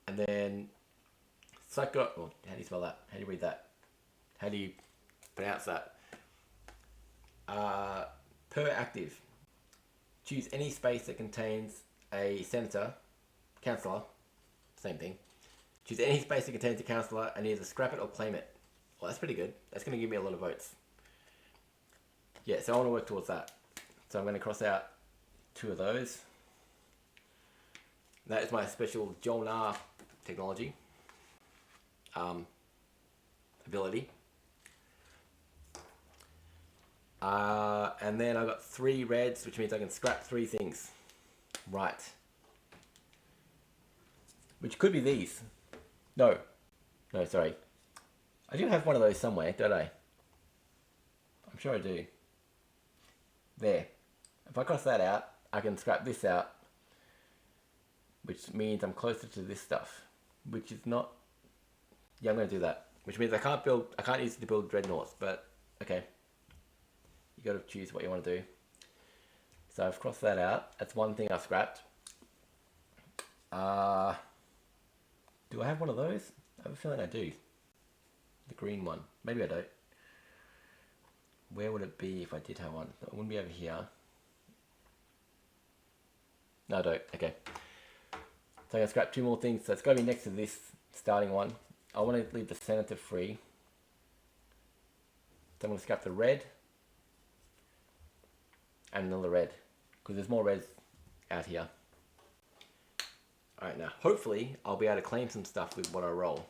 And then how do you spell that? How do you read that? How do you pronounce that? Per active, choose any space that contains a senator, councillor, same thing. Choose any space that contains a councillor and either scrap it or claim it. Well, that's pretty good. That's going to give me a lot of votes. Yeah, so I want to work towards that. So I'm going to cross out 2 of those. That is my special Jonar technology ability. And then I've got 3 reds, which means I can scrap 3 things. Right. Which could be these. No, sorry. I do have one of those somewhere, don't I? I'm sure I do. There. If I cross that out, I can scrap this out, which means I'm closer to this stuff, which is not... Yeah, I'm going to do that, which means I can't use it to build dreadnoughts, but okay. You got to choose what you want to do. So I've crossed that out. That's one thing I've scrapped. Do I have one of those? I have a feeling I do. The green one. Maybe I don't. Where would it be if I did have one? It wouldn't be over here. No, I don't. Okay. So I'm going to scrap 2 more things. So it's got to be next to this starting one. I want to leave the senator free. So I'm going to scrap the red. And another red. Because there's more reds out here. Alright, now hopefully I'll be able to claim some stuff with what I roll.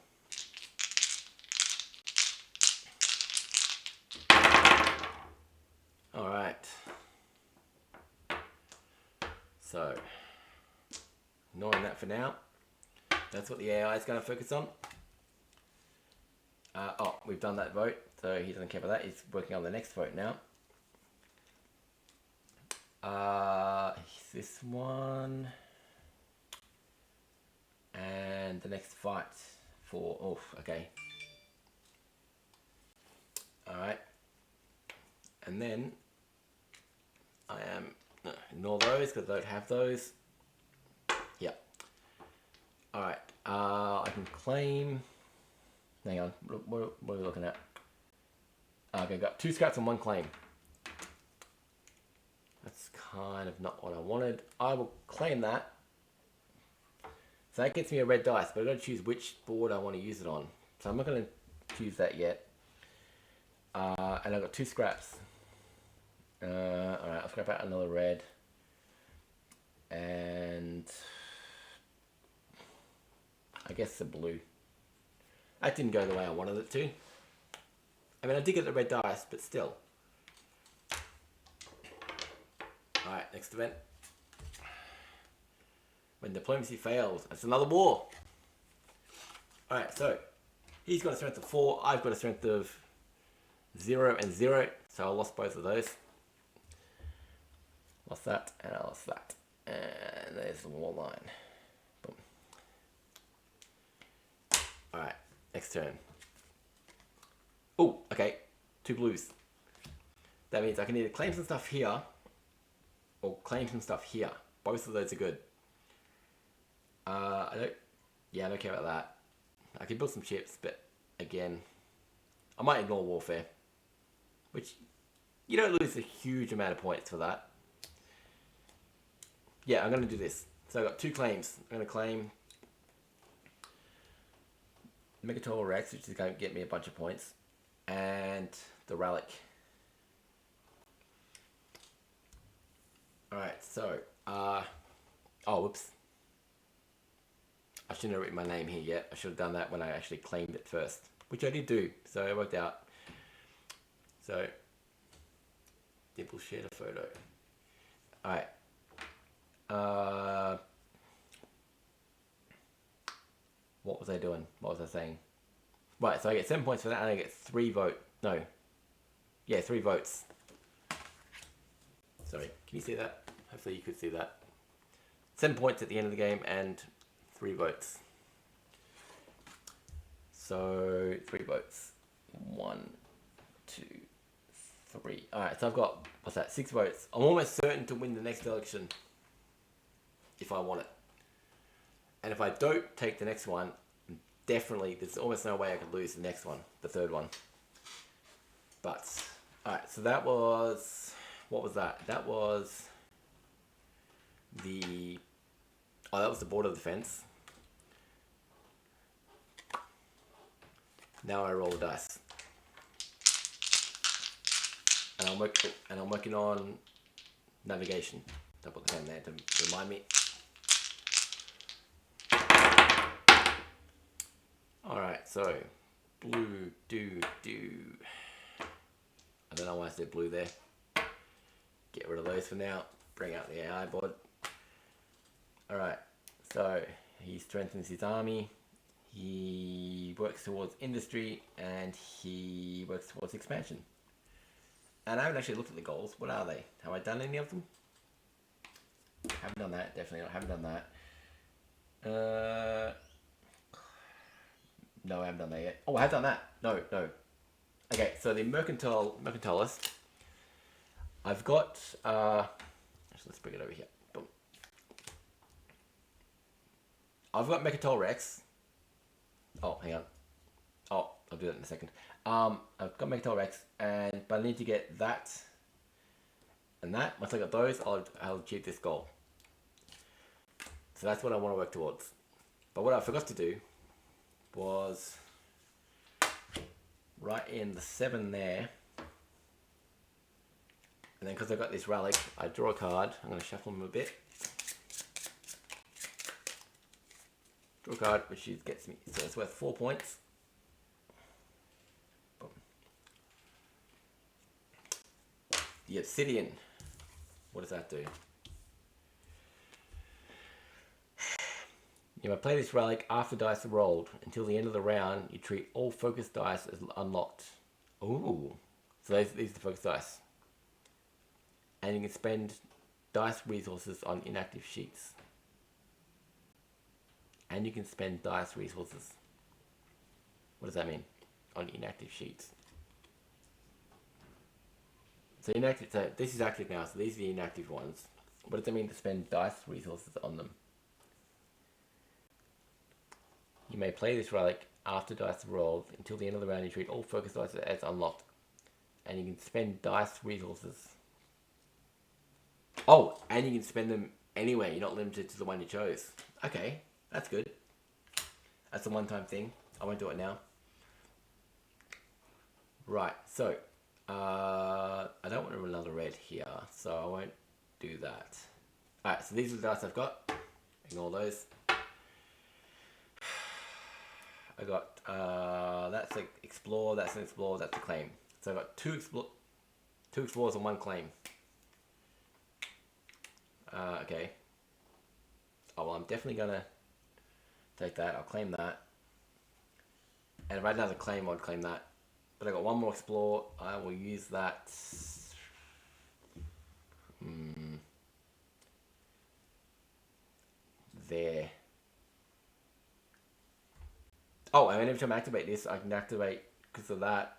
Alright. So, ignoring that for now. That's what the AI is going to focus on. Oh, we've done that vote, so he doesn't care about that. He's working on the next vote now. This one. And the next fight for... Oh, okay. Alright. And then I am... No, ignore those because I don't have those. Yep. Alright. I can claim... Hang on. What are we looking at? Okay, I've got 2 scraps and 1 claim. That's kind of not what I wanted. I will claim that. So that gets me a red dice, but I've got to choose which board I want to use it on. So I'm not going to choose that yet. And I've got 2 scraps. Alright, I'll scrap out another red. And I guess the blue. That didn't go the way I wanted it to. I mean, I did get the red dice, but still. Alright, next event. When diplomacy fails, it's another war. Alright, so he's got a strength of 4, I've got a strength of 0 and 0, so I lost both of those. Lost that, and I lost that. And there's the war line. Boom. Alright, next turn. Oh, okay, 2 blues. That means I can either claim some stuff here, or claim some stuff here. Both of those are good. I don't care about that. I can build some ships, but again, I might ignore warfare, which you don't lose a huge amount of points for that. Yeah, I'm going to do this. So I've got 2 claims. I'm going to claim Megator Rex, which is going to get me a bunch of points, and the relic. Alright, so, oh, whoops. I shouldn't have written my name here yet. I should have done that when I actually claimed it first, which I did do, so it worked out. So, Dimple shared a photo. Alright. What was I doing? What was I saying? Right, so I get 7 points for that, and I get 3 votes. No. Yeah, 3 votes. Sorry, can you see that? Hopefully you could see that. 7 points at the end of the game, and 3 votes. So 3 votes. 1, 2, 3. Alright, so I've got, what's that, 6 votes. I'm almost certain to win the next election if I want it. And if I don't take the next one, definitely, there's almost no way I could lose the next one, the 3rd one. But, alright, so that was, what was that? That was the, oh, that was the border defense. Now I roll the dice. And I'm working on navigation. I'll put the pen there to remind me. Alright, so blue, do. I don't know why I said blue there. Get rid of those for now. Bring out the AI board. Alright, so he strengthens his army. he works towards industry, and he works towards expansion. And I haven't actually looked at the goals. What are they? Have I done any of them? Haven't done that, definitely. I haven't done that. No, I haven't done that yet. Oh, I have done that. No. Okay, so the mercantilist. I've got. Let's bring it over here. Boom. I've got Mercantile Rex. Oh, hang on. Oh, I'll do that in a second. I've got Mercantile Rex, but I need to get that and that. Once I got those, I'll achieve this goal. So that's what I want to work towards. But what I forgot to do was write in the 7 there. And then because I've got this relic, I draw a card. I'm going to shuffle them a bit. Draw a card, which gets me, so it's worth 4 points. Boom. The obsidian. What does that do? You may play this relic after dice are rolled. Until the end of the round, you treat all focus dice as unlocked. Ooh. So these are the focus dice. And you can spend dice resources on inactive sheets. And you can spend dice resources. What does that mean? On inactive sheets. So inactive. So this is active now. So these are the inactive ones. What does that mean to spend dice resources on them? You may play this relic after dice are rolled. Until the end of the round, you treat all focus dice as unlocked. And you can spend dice resources. Oh, and you can spend them anywhere. You're not limited to the one you chose. Okay, that's good. That's a one-time thing. I won't do it now. Right, so I don't want another red here, so I won't do that. Alright, so these are the dice I've got. Ignore those. I got that's an explore, that's an explore, that's a claim. So I've got two explorers and 1 claim. Okay. Oh well, I'm definitely gonna take that. I'll claim that. And if I had another claim, I'd claim that. But I got 1 more explore. I will use that. There. Oh, and every time I activate this, I can activate, because of that,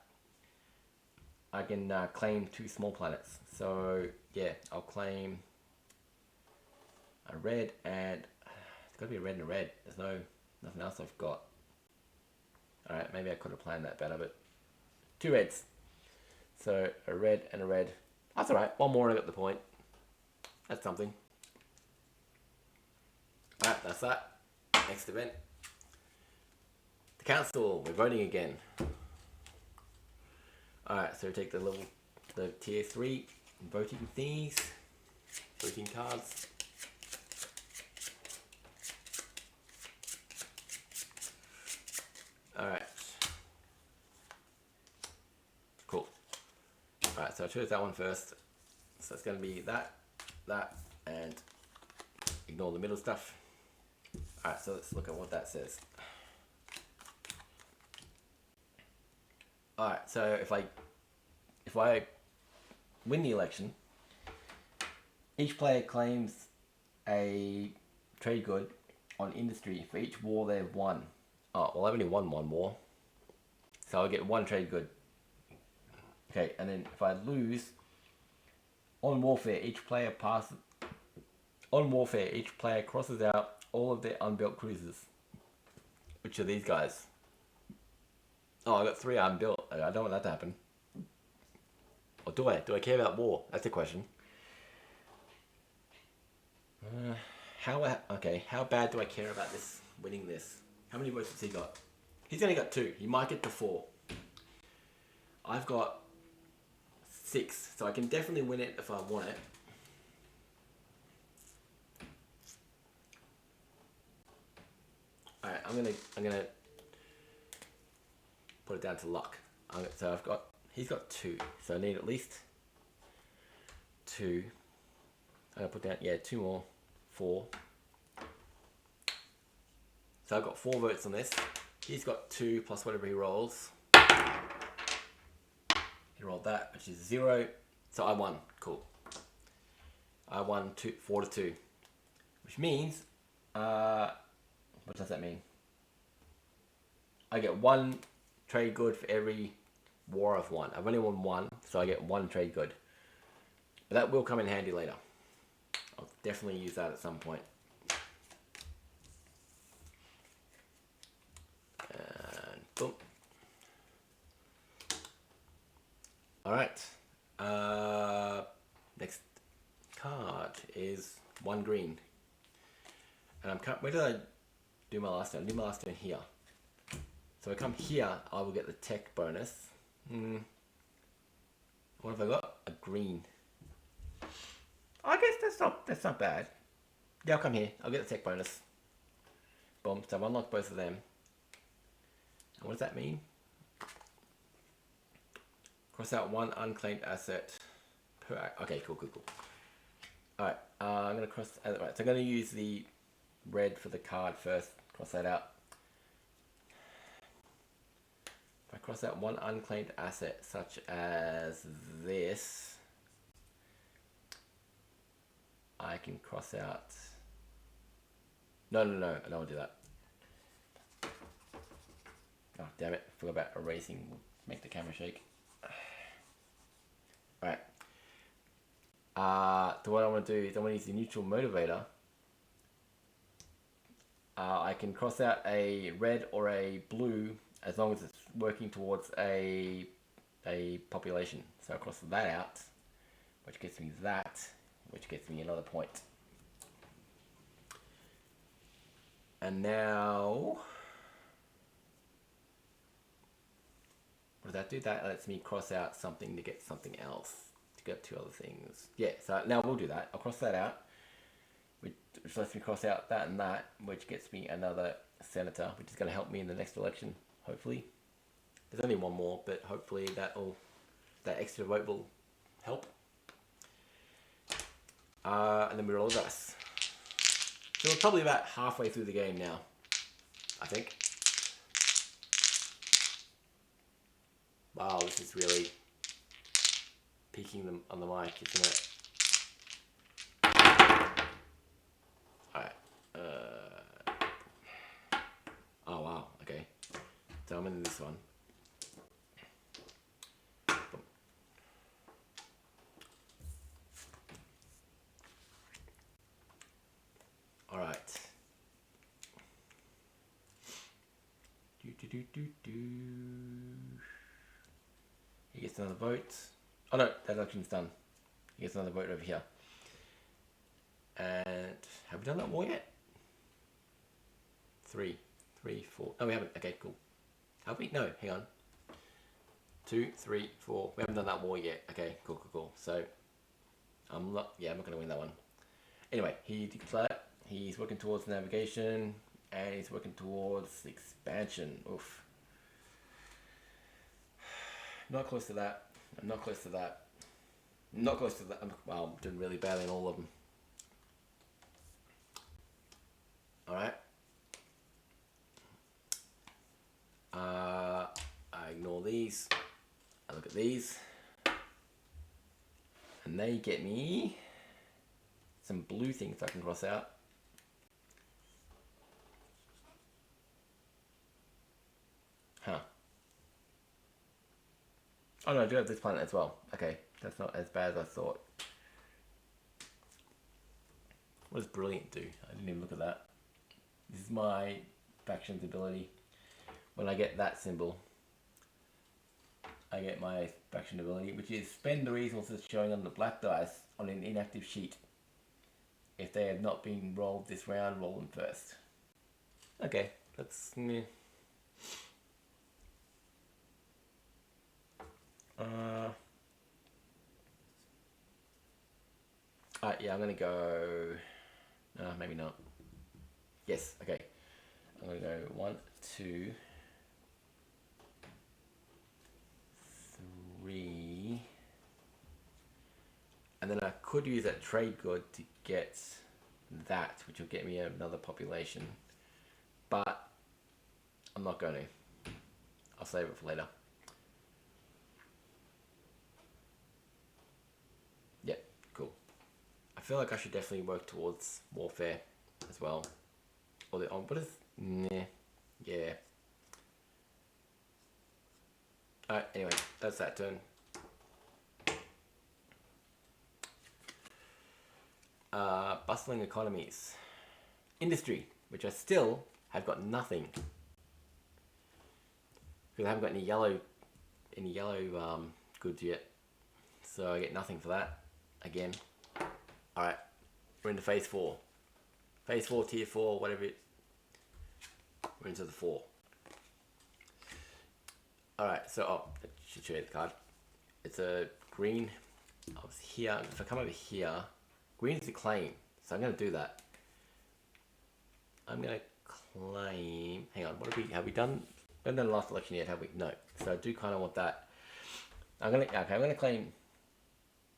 I can claim 2 small planets. So, yeah, I'll claim a red, and it's got to be a red and a red. There's nothing else I've got. Alright, maybe I could have planned that better, but 2 reds. So, a red and a red. That's alright, 1 more and I got the point. That's something. Alright, that's that. Next event. The council, we're voting again. Alright, so we take the tier 3 voting things, voting cards. Alright. Cool. Alright, so I chose that one first. So it's going to be that, and ignore the middle stuff. Alright, so let's look at what that says. Alright, so if I win the election, each player claims a trade good on industry for each war they've won. Oh, well, I've only won 1 war. So I'll get 1 trade good. Okay, and then if I lose, on warfare, each player crosses out all of their unbuilt cruisers. Which are these guys? Oh, I got 3 unbuilt. I don't want that to happen. Or do I? Do I care about war? That's the question. How bad do I care about this, winning this? How many votes has he got? He's only got 2. He might get to 4. I've got 6, so I can definitely win it if I want it. Alright, I'm gonna put it down to luck. So he's got 2, so I need at least 2. I'm gonna put down, 2 more, 4. So I've got 4 votes on this. He's got 2 plus whatever he rolls. He rolled that, which is 0. So I won. Cool. I won 4 to 2. Which means, what does that mean? I get 1 trade good for every war I've won. I've only won 1, so I get 1 trade good. But that will come in handy later. I'll definitely use that at some point. And boom. Alright. Next card is 1 green. And where did I do my last turn? I did my last turn here. So I come here, I will get the tech bonus. What have I got? A green. I guess that's not bad. Yeah, I'll come here. I'll get the tech bonus. Boom. So I've unlocked both of them. And what does that mean? Cross out 1 unclaimed asset per. Okay, cool. Alright, I'm gonna cross. Right, so I'm gonna use the red for the card first. Cross that out. If I cross out 1 unclaimed asset, such as this, I can cross out. No, I don't want to do that. Oh, damn it. Forgot about erasing. Make the camera shake. Alright. So what I want to do is I want to use the neutral motivator. I can cross out a red or a blue as long as it's working towards a population. So I cross that out, which gets me that, which gets me another point. And now, what does that do? That lets me cross out something to get something else, to get 2 other things. Yeah, so now we'll do that. I'll cross that out, which lets me cross out that and that, which gets me another senator, which is going to help me in the next election, hopefully. There's only 1 more, but hopefully that extra vote will help. And then we roll the dice. So we're probably about halfway through the game now, I think. Wow, this is really peaking them on the mic, isn't it? Alright. Oh wow, okay. So I'm in this one. Boom. Alright. He gets another vote. Oh no, that election's done. He gets another vote over here. And have we done that war yet? 3, 4. No, we haven't. Okay, cool. Have we? No, hang on. 2, 3, 4. We haven't done that war yet. Okay, cool. So I'm not gonna win that one. Anyway, he declared he's working towards navigation and he's working towards expansion. Oof. Not close to that. I'm not close to that. Not close to that. Well, I'm doing really badly in all of them. Alright. I ignore these. I look at these. And they get me some blue things I can cross out. Huh. Oh no, I do have this planet as well. Okay, that's not as bad as I thought. What does brilliant do? I didn't even look at that. This is my faction's ability. When I get that symbol, I get my faction ability, which is spend the resources showing on the black dice on an inactive sheet. If they have not been rolled this round, roll them first. Okay, that's meh. Yeah, I'm gonna go. Maybe not. Yes, okay. I'm gonna go 1, 2, 3, and then I could use that trade good to get that, which will get me another population. But I'm not going to. I'll save it for later. Yep, cool. I feel like I should definitely work towards warfare as well. Or the what is? Nah. Yeah. Alright, anyway, that's that turn. Bustling economies. Industry, which I still have got nothing. Because I haven't got any yellow goods yet. So I get nothing for that. Again. Alright. We're into phase 4. Phase 4, tier 4, whatever it. We're into the 4. Alright, so I should show you the card. It's a green. I was here. If I come over here, green is the claim. So I'm gonna do that. I'm gonna claim. Hang on, what have we done? We haven't done the last election yet, have we? No. So I do kind of want that. I'm gonna claim.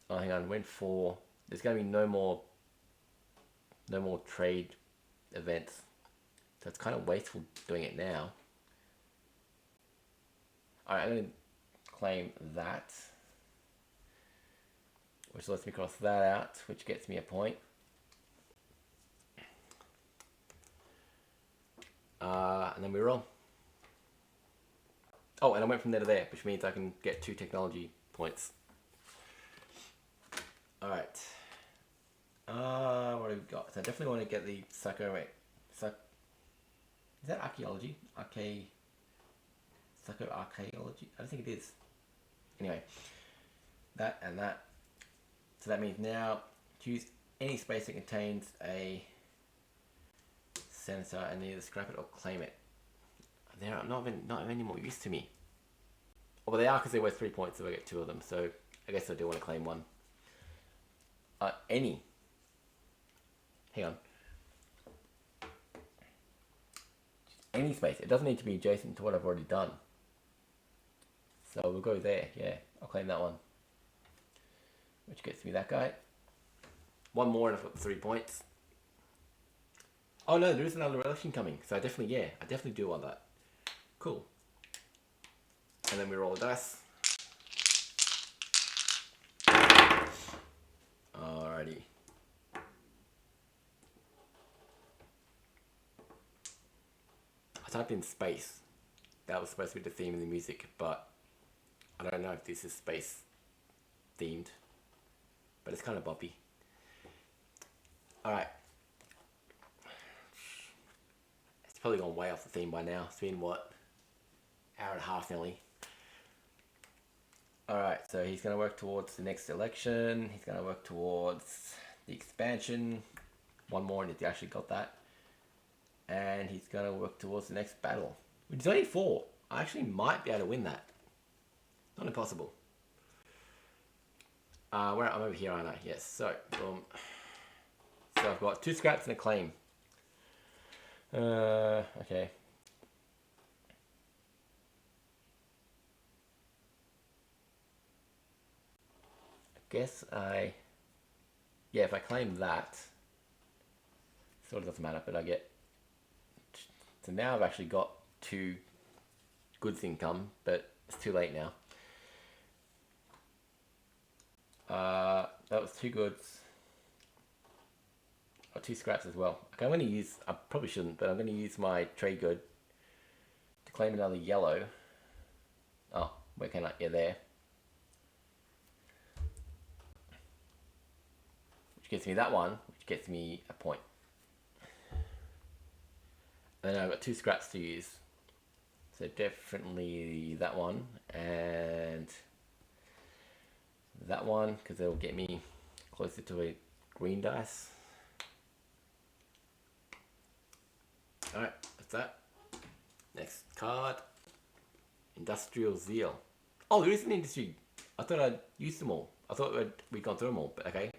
Oh, hang on. Went for. There's gonna be no more trade events. So it's kind of wasteful doing it now. Alright, I'm gonna claim that, which lets me cross that out, which gets me a point. And then we roll. Oh, and I went from there to there, which means I can get 2 technology points. Alright. What have we got? So I definitely want to get the is that archaeology? Psycho-archaeology? I don't think it is. Anyway. That and that. So that means now choose any space that contains a sensor and either scrap it or claim it. They're not any more use to me. Oh, but they are because they're worth 3 points if I get 2 of them. So I guess I do want to claim one. Any. Hang on. Any space. It doesn't need to be adjacent to what I've already done. So we'll go there. Yeah, I'll claim that one. Which gets me that guy. One more and I've got 3 points. Oh no, there is another election coming. So I definitely do want that. Cool. And then we roll the dice. Alrighty. I typed in space. That was supposed to be the theme of the music, but I don't know if this is space themed. But it's kind of boppy. Alright. It's probably gone way off the theme by now. It's been what? Hour and a half nearly. Alright, so he's going to work towards the next election. He's going to work towards the expansion. One more and he actually got that. And he's going to work towards the next battle. Which is only 4. I actually might be able to win that. Not impossible. I'm over here, aren't I? Yes, so, boom. So I've got 2 scraps and a claim. Okay. Guess yeah, if I claim that, sort of doesn't matter, but I get, so now I've actually got 2 goods income, but it's too late now. That was 2 goods, or 2 scraps as well. Okay, I'm going to use, I probably shouldn't, but I'm going to use my trade good to claim another yellow. Oh, where can I, yeah, there. Gets me that one, which gets me a point. And then I've got 2 scraps to use. So definitely that one and that one, because they'll get me closer to a green dice. Alright, that's that. Next card. Industrial Zeal. Oh, there is an industry. I thought I'd used them all. I thought we'd gone through them all, but okay.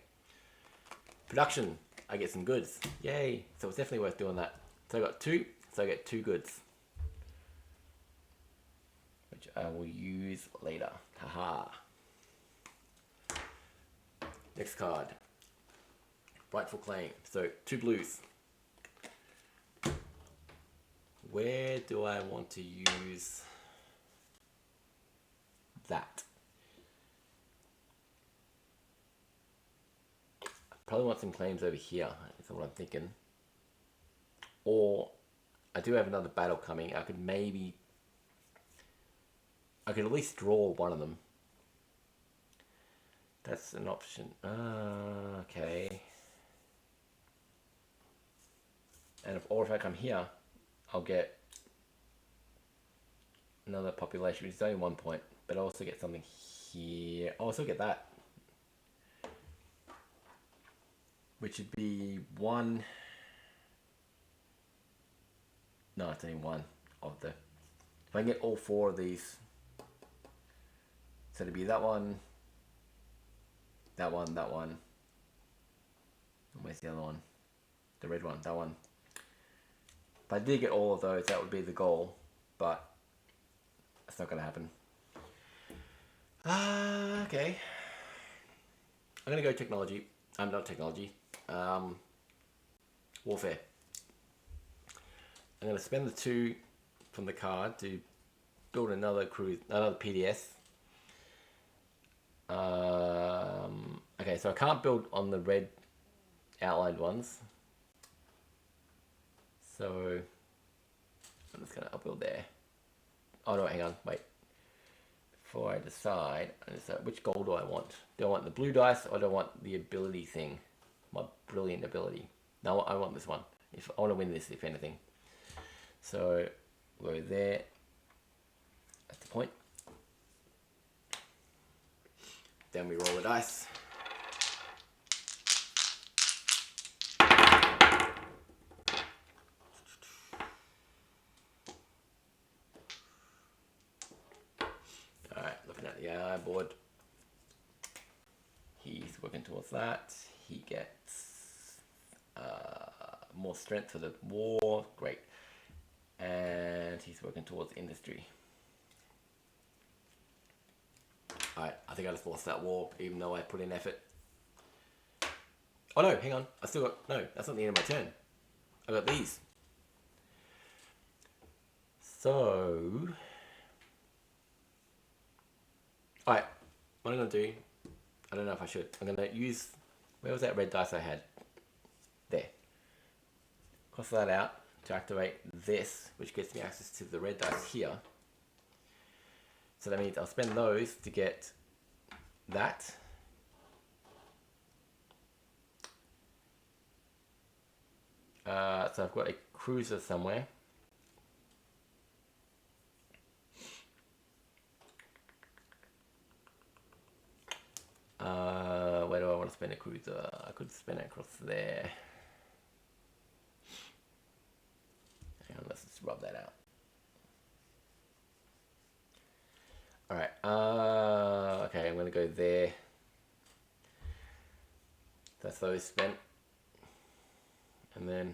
Production, I get some goods. Yay! So it's definitely worth doing that. So I got 2, so I get 2 goods. Which I will use later. Haha. Next card. Rightful claim. So 2 blues. Where do I want to use that? I probably want some claims over here, is what I'm thinking. Or I do have another battle coming. I could at least draw one of them. That's an option. Okay. And if I come here, I'll get another population, which is only 1 point, but I'll also get something here. I'll also get that, which would be one. No, it's only one of the. If I can get all 4 of these, so it'd be that one, that one, that one. Where's the other one? The red one, that one. If I did get all of those, that would be the goal, but it's not going to happen. Okay. I'm going to go technology. I'm not technology. Warfare. I'm going to spend the 2 from the card to build another PDS. Okay, so I can't build on the red outlined ones. So I'm just going to upbuild there. Oh no, hang on, wait. Before I decide, which goal do I want? Do I want the blue dice or do I want the ability thing? My brilliant ability. No, I want this one. If I want to win this, if anything. So we'll go there. That's the point. Then we roll the dice. Alright, looking at the AI board. He's working towards that. He gets more strength for the war. Great. And he's working towards industry. Alright, I think I just lost that war, even though I put in effort. Oh no, hang on. I still got... No, that's not the end of my turn. I got these. So... Alright, what I'm going to do... I don't know if I should. I'm going to use... Where was that red dice I had? There. Cross that out to activate this, which gets me access to the red dice here. So that means I'll spend those to get that. So I've got a cruiser somewhere. Where do I want to spend a cruiser? I could spend it across there. Hang on, let's just rub that out. Alright, okay, I'm going to go there. That's those spent. And then...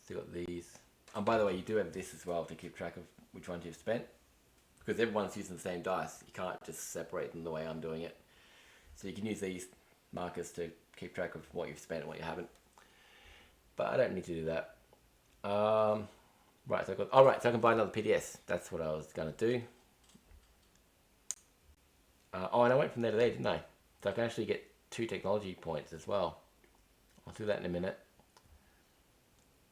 Still got these. And by the way, you do have this as well to keep track of which ones you've spent. Because everyone's using the same dice. You can't just separate them the way I'm doing it. So you can use these markers to keep track of what you've spent and what you haven't. But I don't need to do that. Right, so so I can buy another PDS. That's what I was going to do. Oh, and I went from there to there, didn't I? So I can actually get 2 technology points as well. I'll do that in a minute.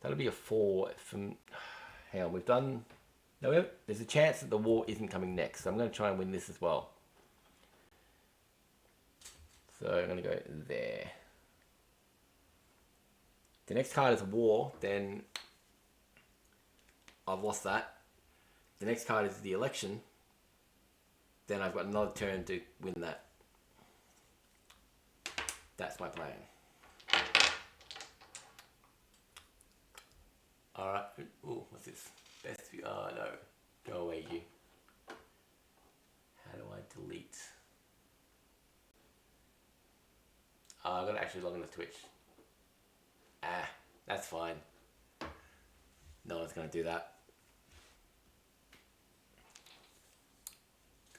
That'll be a 4 from... Hang on, we've done... No, there's a chance that the war isn't coming next. So I'm going to try and win this as well. So I'm going to go there. The next card is a war, then I've lost that. The next card is the election. Then I've got another turn to win that. That's my plan. Alright. Ooh, what's this? Best view. Oh no. Go away, you. How do I delete? I've got to actually log into Twitch. That's fine. No one's going to do that.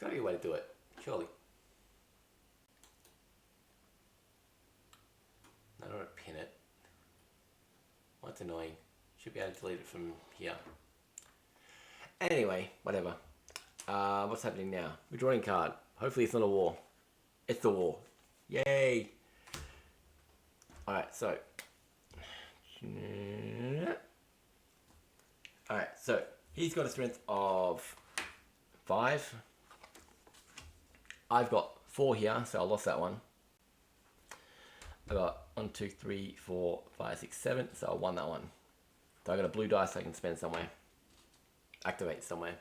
gotta be a way to do it, surely. I don't want to pin it. Well, that's annoying. Should be able to delete it from here. Anyway, whatever. What's happening now? We're drawing a card. Hopefully it's not a war. It's the war. Yay! Alright, so. Alright, so he's got a strength of 5. I've got 4 here, so I lost that one. I got 1, 2, 3, 4, 5, 6, 7, so I won that one. So I got a blue dice I can spend somewhere. Activate somewhere.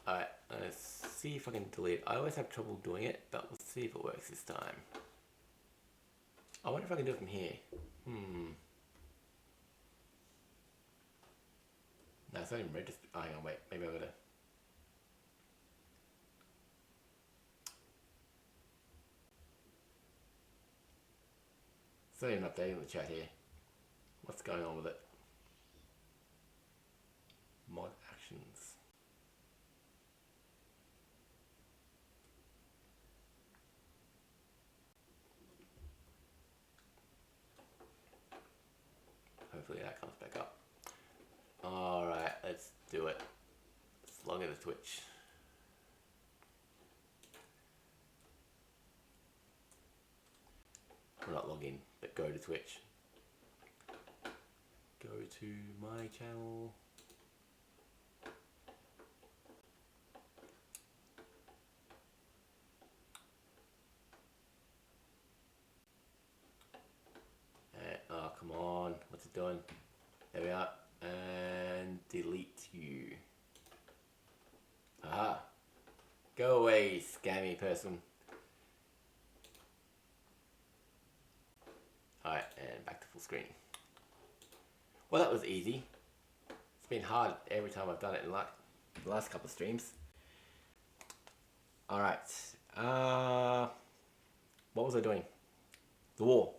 Alright, let's see if I can delete. I always have trouble doing it, but we'll see if it works this time. I wonder if I can do it from here. No, it's not even registered. Oh, hang on, wait. Maybe I've got to... It's not even updating the chat here. What's going on with it? Mod actions. Hopefully that comes back up. Alright, let's do it. Let's log into Twitch. Well, not log in, but go to Twitch. Go to my channel. Oh, come on. What's it doing? There we are. And delete you. Aha. Go away, scammy person. Alright, and back to full screen. Well, that was easy. It's been hard every time I've done it in the last couple of streams. Alright. What was I doing? The war.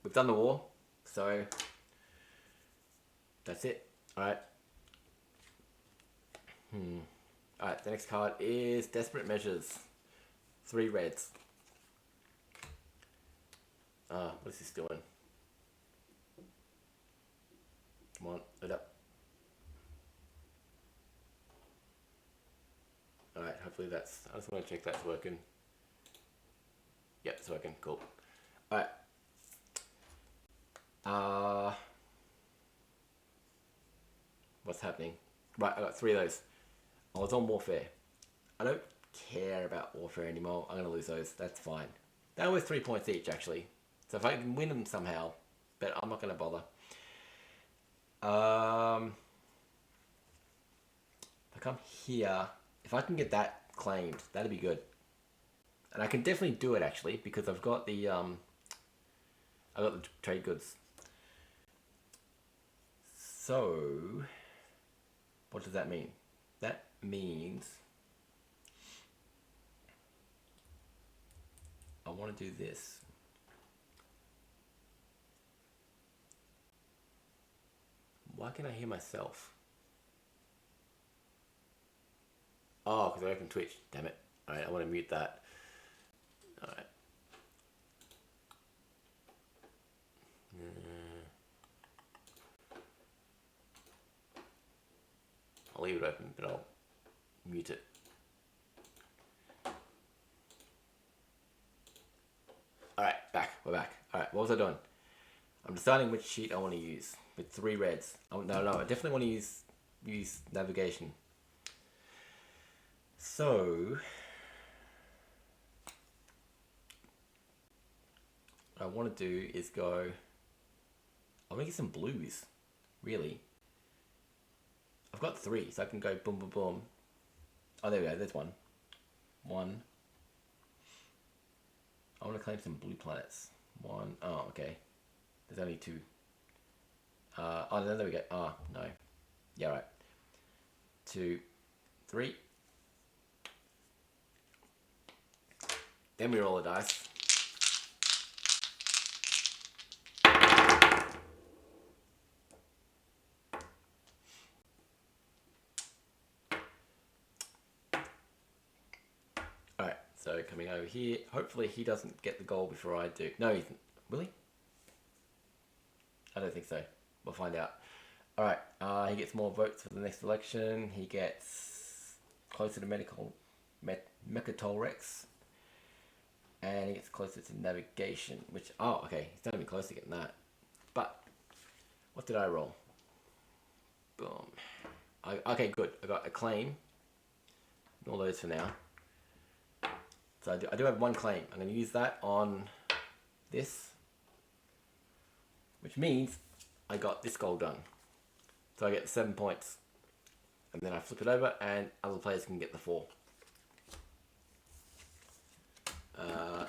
We've done the war, so that's it. Alright. Alright, the next card is Desperate Measures. 3 reds. What is this doing? Come on, load up. Alright, hopefully that's... I just want to check that's working. Yep, it's working. Cool. Alright. What's happening? Right, I got 3 of those. I was on Warfare. I don't care about Warfare anymore. I'm going to lose those. That's fine. They're worth 3 points each, actually. So if I can win them somehow, but I'm not going to bother. If I come here, if I can get that claimed, that'd be good. And I can definitely do it, actually, because I've got the trade goods. So, what does that mean? That means I want to do this. Why can I hear myself? Oh, because I opened Twitch. Damn it. Alright, I want to mute that. Alright. I'll leave it open, but I'll mute it. Alright, back. We're back. Alright, what was I doing? I'm deciding which sheet I want to use with 3 reds. Oh, no, I definitely want to use navigation. So, what I want to do is go... I want to get some blues, really. I've got 3, so I can go boom, boom, boom. Oh, there we go. There's one. One. I want to claim some blue planets. 1. Oh, okay. There's only 2. Oh, there we go. Oh, no. Yeah, right. 2, 3. Then we roll the dice. So coming over here, hopefully he doesn't get the goal before I do. No, he's, will he? I don't think so. We'll find out. Alright, he gets more votes for the next election. He gets closer to Mechatol Rex. And he gets closer to navigation, which, oh, okay, he's not even close to getting that. But, what did I roll? Boom. Okay, good. I got a claim. All those for now. So I do have one claim. I'm going to use that on this, which means I got this goal done. So I get 7 points, and then I flip it over, and other players can get the 4.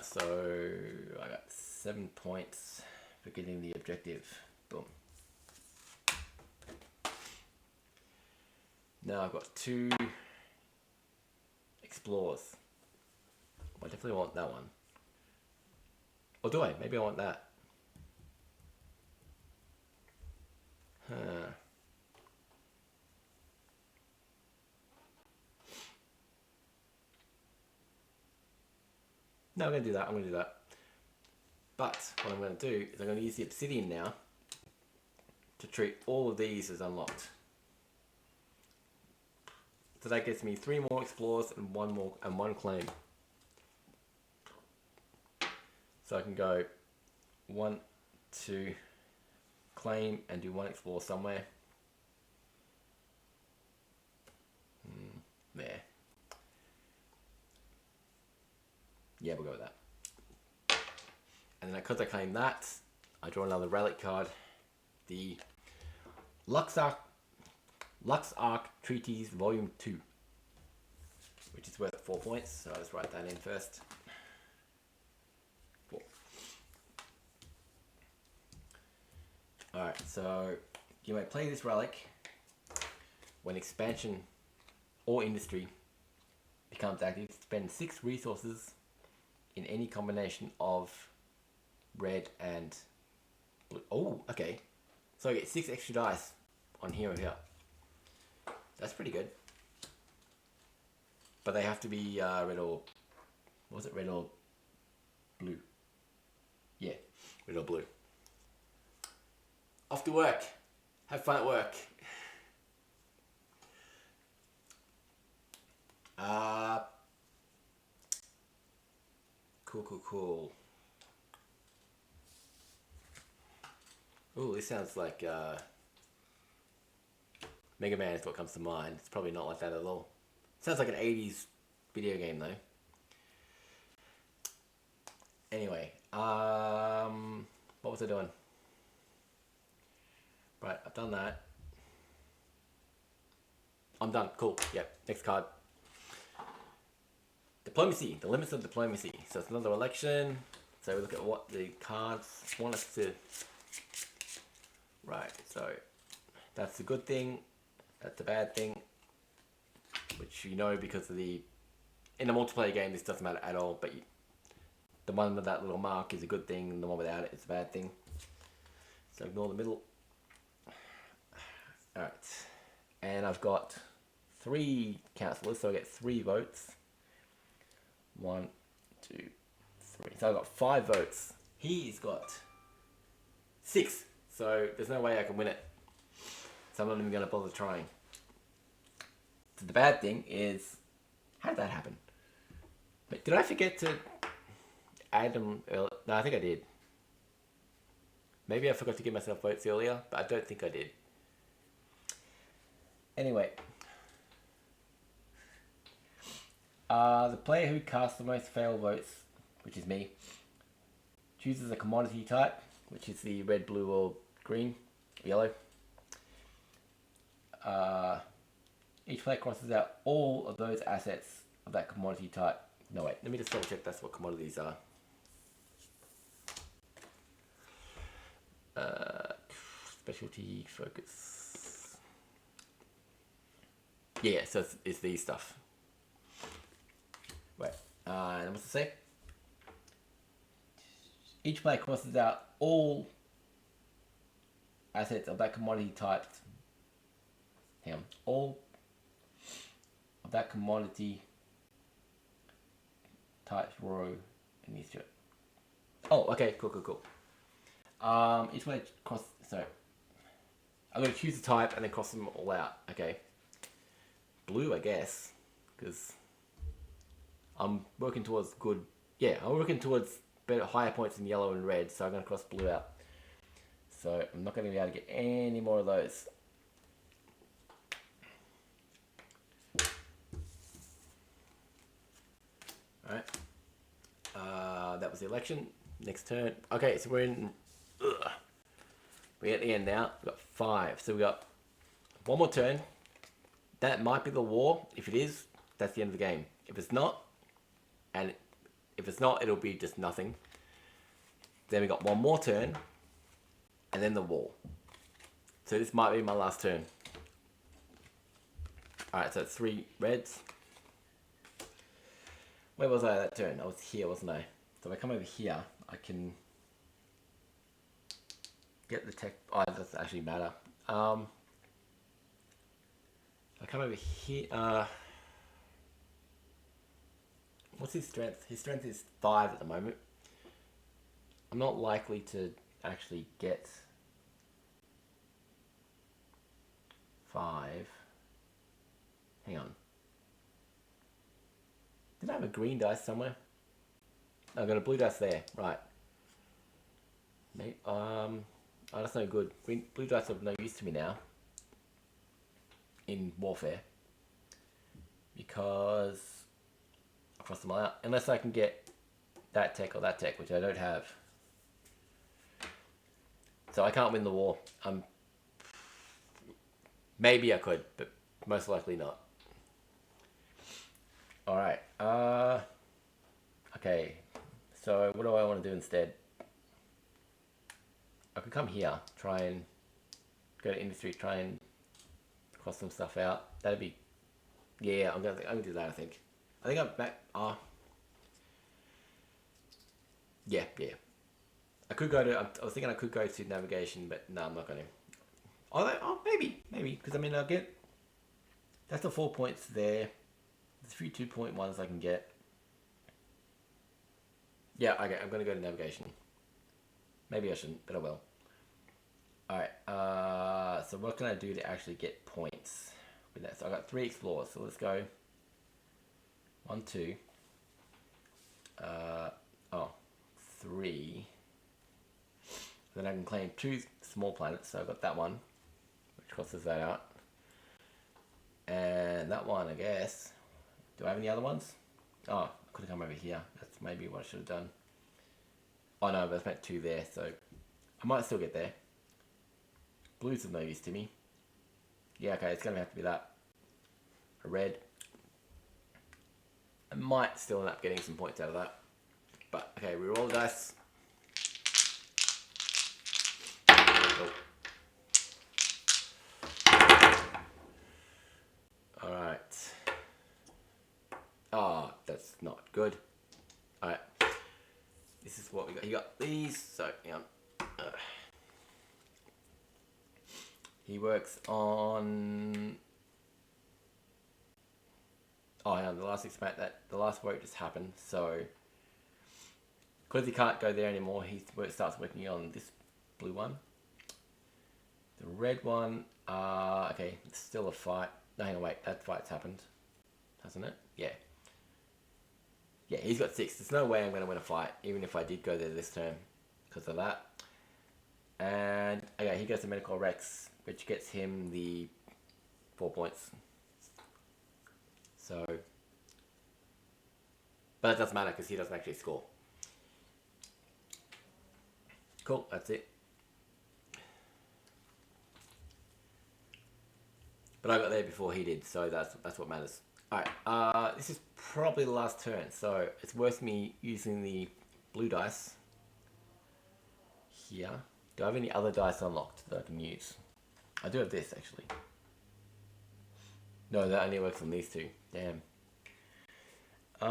So I got 7 points for getting the objective. Boom. Now I've got 2 explores. I definitely want that one. Or do I? Maybe I want that. Huh. No, I'm going to do that. I'm going to do that. But what I'm going to do is I'm going to use the obsidian now to treat all of these as unlocked. So that gets me 3 more explorers and 1 claim. So I can go 1, 2, claim, and do 1 explore somewhere. There. Yeah, we'll go with that. And then because I claim that, I draw another relic card. The Lux Arc Treatise Volume 2. Which is worth 4 points, so I'll just write that in first. 4. Alright, so you may play this relic when expansion or industry becomes active. Spend 6 resources in any combination of red and blue. Oh, okay. So I get 6 extra dice on here and here. That's pretty good. But they have to be red or... What was it? Red or blue? Yeah, red or blue. Off to work. Have fun at work. Cool. Ooh, this sounds like Mega Man is what comes to mind. It's probably not like that at all. Sounds like an 80s video game though. Anyway, what was I doing? Right, I've done that. I'm done. Cool. Yep. Next card. Diplomacy. The limits of diplomacy. So it's another election. So we look at what the cards want us to... Right, so that's the good thing. That's the bad thing. Which you know because of the... In a multiplayer game this doesn't matter at all, but the one with that little mark is a good thing and the one without it is a bad thing. So ignore the middle. Alright. And I've got 3 councillors, so I get 3 votes. 1, 2, 3. So I've got 5 votes. He's got 6. So there's no way I can win it. So I'm not even going to bother trying. So the bad thing is... How did that happen? But did I forget to add them earlier? No, I think I did. Maybe I forgot to give myself votes earlier, but I don't think I did. Anyway. The player who casts the most failed votes, which is me, chooses a commodity type, which is the red, blue, or green, yellow. Each player crosses out all of those assets of that commodity type. No, wait, let me just double check that's what commodities are. Specialty, focus. Yeah, so it's these stuff. Wait, and what's it say? Each player crosses out all assets of that commodity type. Hang on. All of that commodity types row in these two. Oh, okay, cool. Each way cross, so I'm going to choose the type and then cross them all out. Okay. Blue, I guess, because I'm working towards good. Yeah, I'm working towards better, higher points in yellow and red, so I'm going to cross blue out. So I'm not going to be able to get any more of those. Alright. That was the election. Next turn. Okay, so we're in. We're at the end now. We've got 5. So we got one more turn. That might be the war. If it is, that's the end of the game. If it's not, and if it's not, it'll be just nothing. Then we got one more turn, and then the war. So this might be my last turn. Alright, so it's 3 reds. Where was I that turn? I was here, wasn't I? So if I come over here, I can get the tech. Oh, that doesn't actually matter. If I come over here, what's his strength? His strength is 5 at the moment. I'm not likely to actually get 5. Hang on. Did I have a green dice somewhere? I've got a blue dice there. Right. Maybe, oh, that's no good. Blue dice are of no use to me now. In warfare. Because I cross them all out. Unless I can get that tech or that tech, which I don't have. So I can't win the war. Maybe I could, but most likely not. Alright. Okay. So what do I want to do instead? I could come here, try and go to industry, try and cross some stuff out. That'd be, yeah. I'm gonna do that. I think I'm back. Yeah. I could go to. I was thinking I could go to navigation, but no, I'm not going to. Oh, maybe, because I mean I'll get. That's the 4 points there. There's a few 2-point ones I can get. Yeah, okay, I'm going to go to navigation. Maybe I shouldn't, but I will. Alright, so what can I do to actually get points with that? So I got 3 explorers, so let's go 1, 2, 3. Then I can claim 2 small planets, so I've got that one, which crosses that out. And that one, I guess. Do I have any other ones? Oh, I could have come over here. That's maybe what I should have done. Oh no, but I spent 2 there, so I might still get there. Blues of no use to me. Yeah, okay, it's going to have to be that. A red. I might still end up getting some points out of that. But, okay, we roll the dice. Oh. Alright. Oh, that's not good. Alright. This is what we got. You got these, so, hang on. He works on. Oh, hang on, the last the last vote just happened, so because he can't go there anymore, he starts working on this blue one. The red one, okay, it's still a fight. No, hang on, wait, that fight's happened, hasn't it? Yeah. Yeah, he's got 6. There's no way I'm going to win a fight, even if I did go there this turn, because of that. And, okay, he goes to Medical Rex, which gets him the 4 points. So, but it doesn't matter because he doesn't actually score. Cool, that's it. But I got there before he did, so that's what matters. Alright, this is probably the last turn, so it's worth me using the blue dice here. Do I have any other dice unlocked that I can use? I do have this, actually. No, that only works on these 2. Damn. Do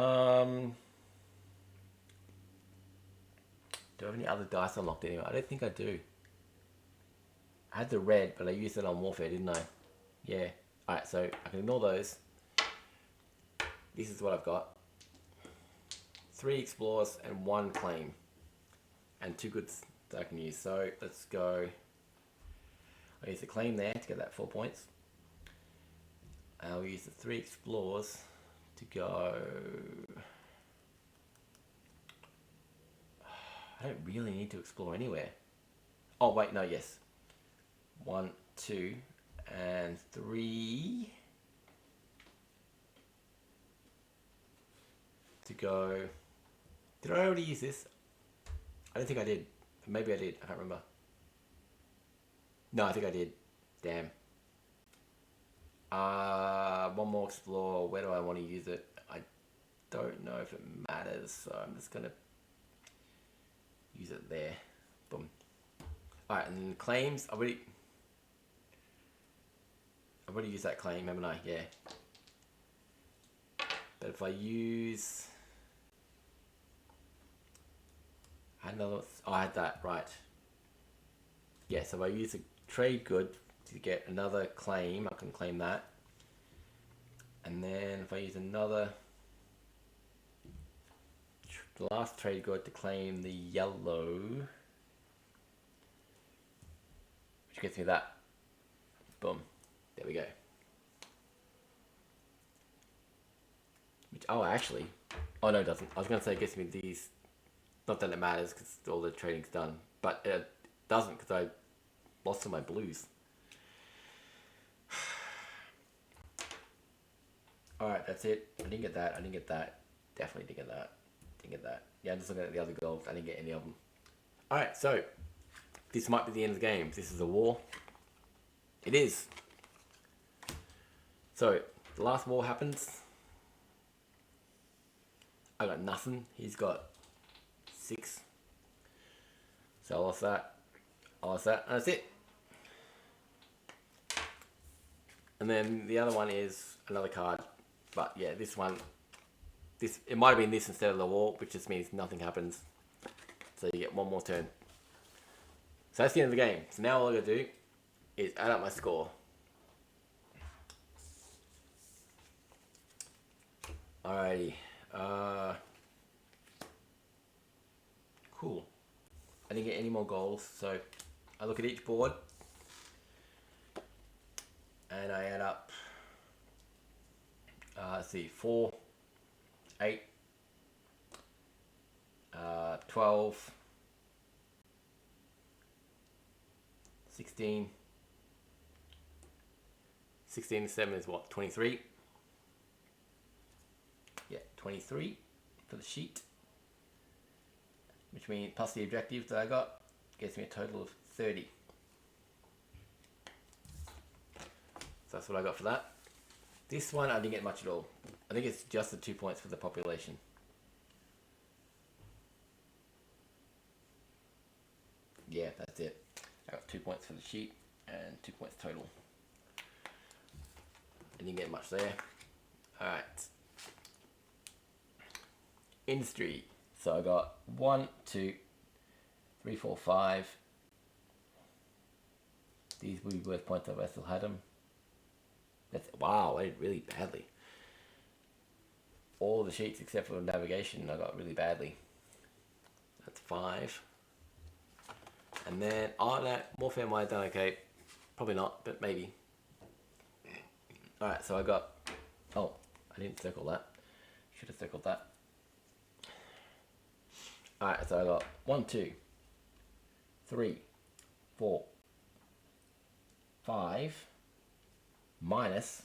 I have any other dice unlocked anyway? I don't think I do. I had the red, but I used it on warfare, didn't I? Yeah. Alright, so I can ignore those. This is what I've got. 3 explores and 1 claim. And 2 goods that I can use. So let's go. I'll use the claim there to get that 4 points. I'll use the 3 explores to go. I don't really need to explore anywhere. Oh wait, no, yes. 1, 2, and 3 to go. Did I already use this? I don't think I did. Maybe I did. I can't remember. No, I think I did. Damn. One more explore. Where do I want to use it? I don't know if it matters, so I'm just gonna use it there. Boom. Alright, and then claims. I've already used that claim, haven't I? Yeah. But if I use... I had another... Oh, I had that, right. Yeah, so if I use a trade good to get another claim, I can claim that. And then if I use another... the last trade good to claim the yellow... which gets me that. Boom. There we go. Which, oh, actually... oh, no, it doesn't. I was going to say it gets me these... not that it matters because all the trading's done. But it doesn't because I lost all my blues. Alright, that's it. I didn't get that. I didn't get that. Definitely didn't get that. Didn't get that. Yeah, I'm just looking at the other golds. I didn't get any of them. Alright, so... this might be the end of the game. This is a war. It is. So, the last war happens. I got nothing. He's got 6. So I lost that. I lost that. And that's it. And then the other one is another card. But yeah, this one. It might have been this instead of the war, which just means nothing happens. So you get one more turn. So that's the end of the game. So now all I gotta do is add up my score. Alrighty. Cool. I didn't get any more goals, so I look at each board and I add up. Let's see, 4, 8, 12, 16. 16 and 7 is what? 23. Yeah, 23 for the sheet. Which means plus the objective that I got gets me a total of 30. So that's what I got for that. This one I didn't get much at all. I think it's just the 2 points for the population. Yeah, that's it. I got 2 points for the sheet and 2 points total. I didn't get much there. Alright. Industry. So I got 1, 2, 3, 4, 5. These would be worth points if I still had them. Wow, I did really badly. All the sheets except for navigation I got really badly. That's 5. And then, oh no, Warfare might have done okay. Probably not, but maybe. Alright, so I got... oh, I didn't circle that. Should have circled that. Alright, so I got 1, 2, 3, 4, 5, minus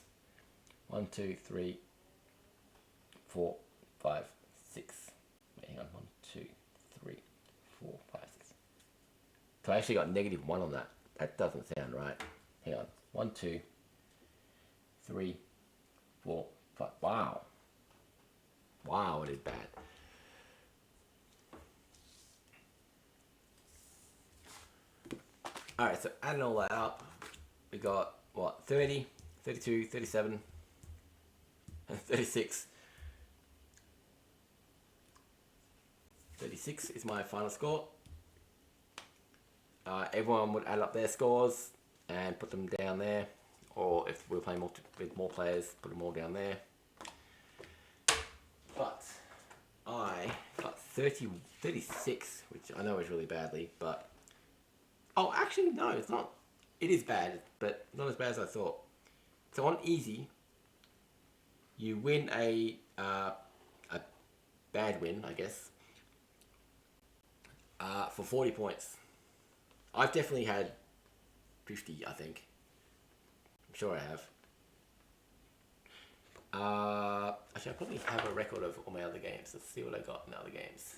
1, 2, 3, 4, 5, 6. Wait, hang on. 1, 2, 3, 4, 5, 6. So I actually got -1 on that. That doesn't sound right. Hang on. 1, 2, 3, 4, 5. Wow. Wow, I did bad. Alright, so adding all that up, we got, what, 30, 32, 37, and 36. 36 is my final score. Everyone would add up their scores and put them down there. Or if we're playing with more players, put them all down there. But I got 36, which I know is really badly, but... Oh, actually, no, it's not. It is bad, but not as bad as I thought. So on easy, you win a bad win, I guess, for 40 points. I've definitely had 50, I think. I'm sure I have. Actually, I probably have a record of all my other games. Let's see what I got in other games.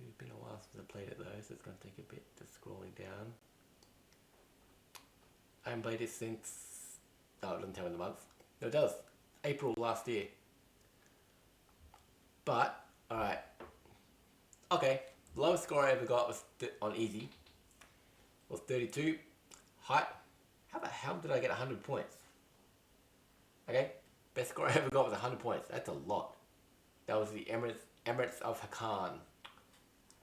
It's been a while since I played it though, so it's going to take a bit to scrolling down. I haven't played it since... Oh, it doesn't tell me the month. No, it does. April last year. But, alright. Okay, the lowest score I ever got was on easy. Was 32. Height. How the hell did I get 100 points? Okay, best score I ever got was 100 points. That's a lot. That was the Emirates of Hakan,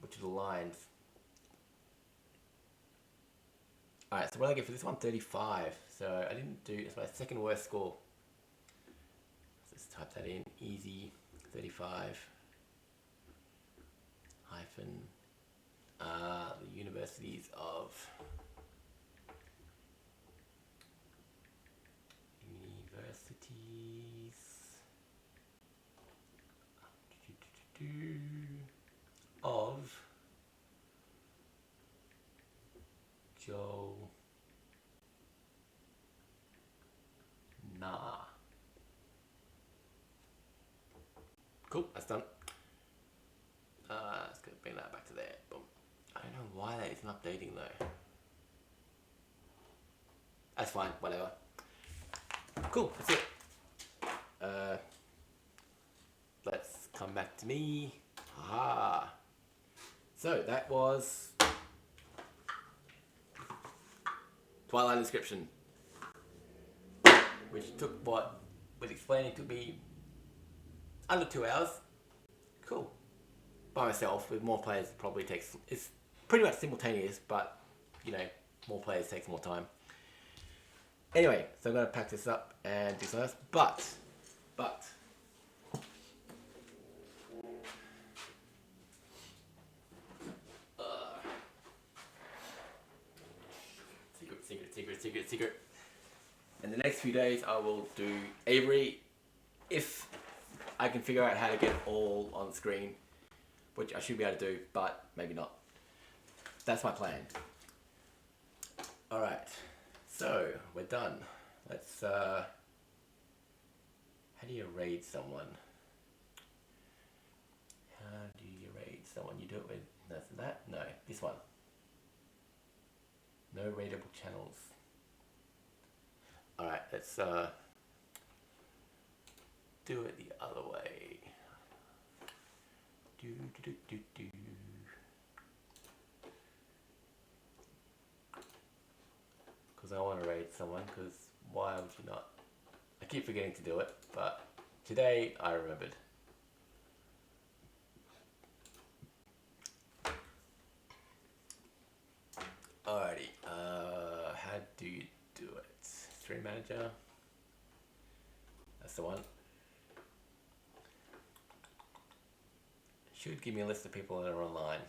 which are the lions. Alright, so what did I get for this one? 35. So I didn't do, it's my second worst score. Let's just type that in. Easy, 35. Hyphen, the universities of... of Joe Nah. Cool, that's done. Let's go bring that back to there. Boom. I don't know why that isn't updating though. That's fine, whatever. Cool, that's it. Let's come back to me. Aha. So that was Twilight Inscription, which took what, with explaining, took me under 2 hours. Cool. By myself, with more players, it probably takes, it's pretty much simultaneous, but you know, more players takes more time. Anyway, so I'm going to pack this up and do something else, but secret. In the next few days, I will do Avery, if I can figure out how to get it all on screen, which I should be able to do, but maybe not. That's my plan. Alright, so we're done. Let's, how do you raid someone? How do you raid someone? You do it with that? No, this one. No raidable channels. Alright, let's do it the other way. Because I want to raid someone, because why would you not? I keep forgetting to do it, but today I remembered. Alrighty, how do you do it? Stream manager. That's the one. Should give me a list of people that are online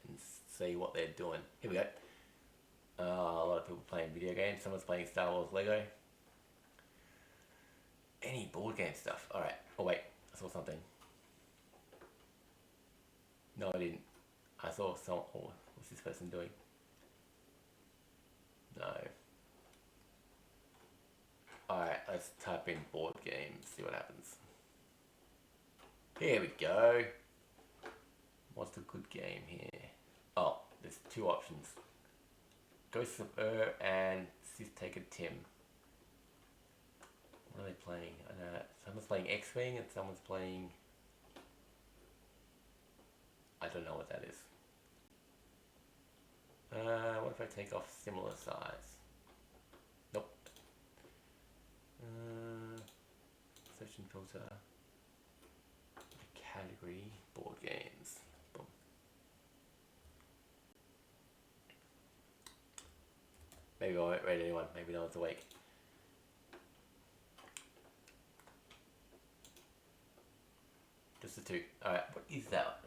and see what they're doing. Here we go. A lot of people playing video games. Someone's playing Star Wars Lego. Any board game stuff. Alright. Oh wait, I saw something. No, I didn't. I saw some. Oh, what's this person doing? No. Alright, let's type in board games, see what happens. Here we go. What's a good game here? Oh, there's two options. Ghosts of and Sith Taker Tim. What are they playing? I know someone's playing X-Wing and someone's playing... I don't know what that is. What if I take off similar size? Nope. Search and filter. Category, board games. Maybe I won't raid anyone. Maybe no one's awake. Just the two. Alright, what is that?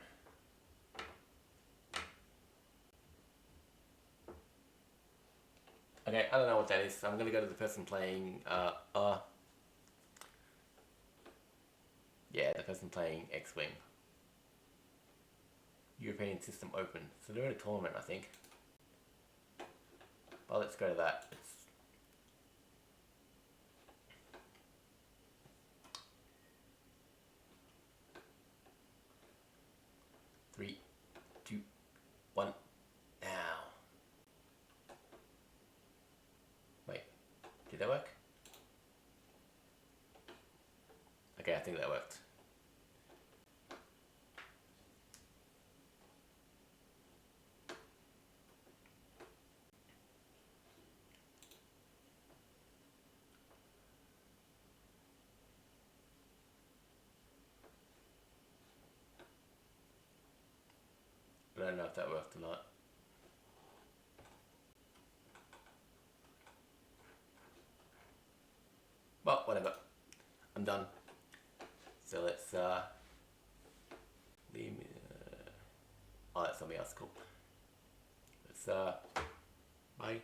Okay, I don't know what that is. I'm gonna go to the person playing, yeah, the person playing X-Wing. European System Open. So they're in a tournament, I think. Well, let's go to that. It's 3, 2, 1, now. Wait, did that work? Okay, I think that worked. I don't know if that worked or not. Well, whatever. I'm done. So let's leave me. Oh, that's something else. Cool. Let's bye.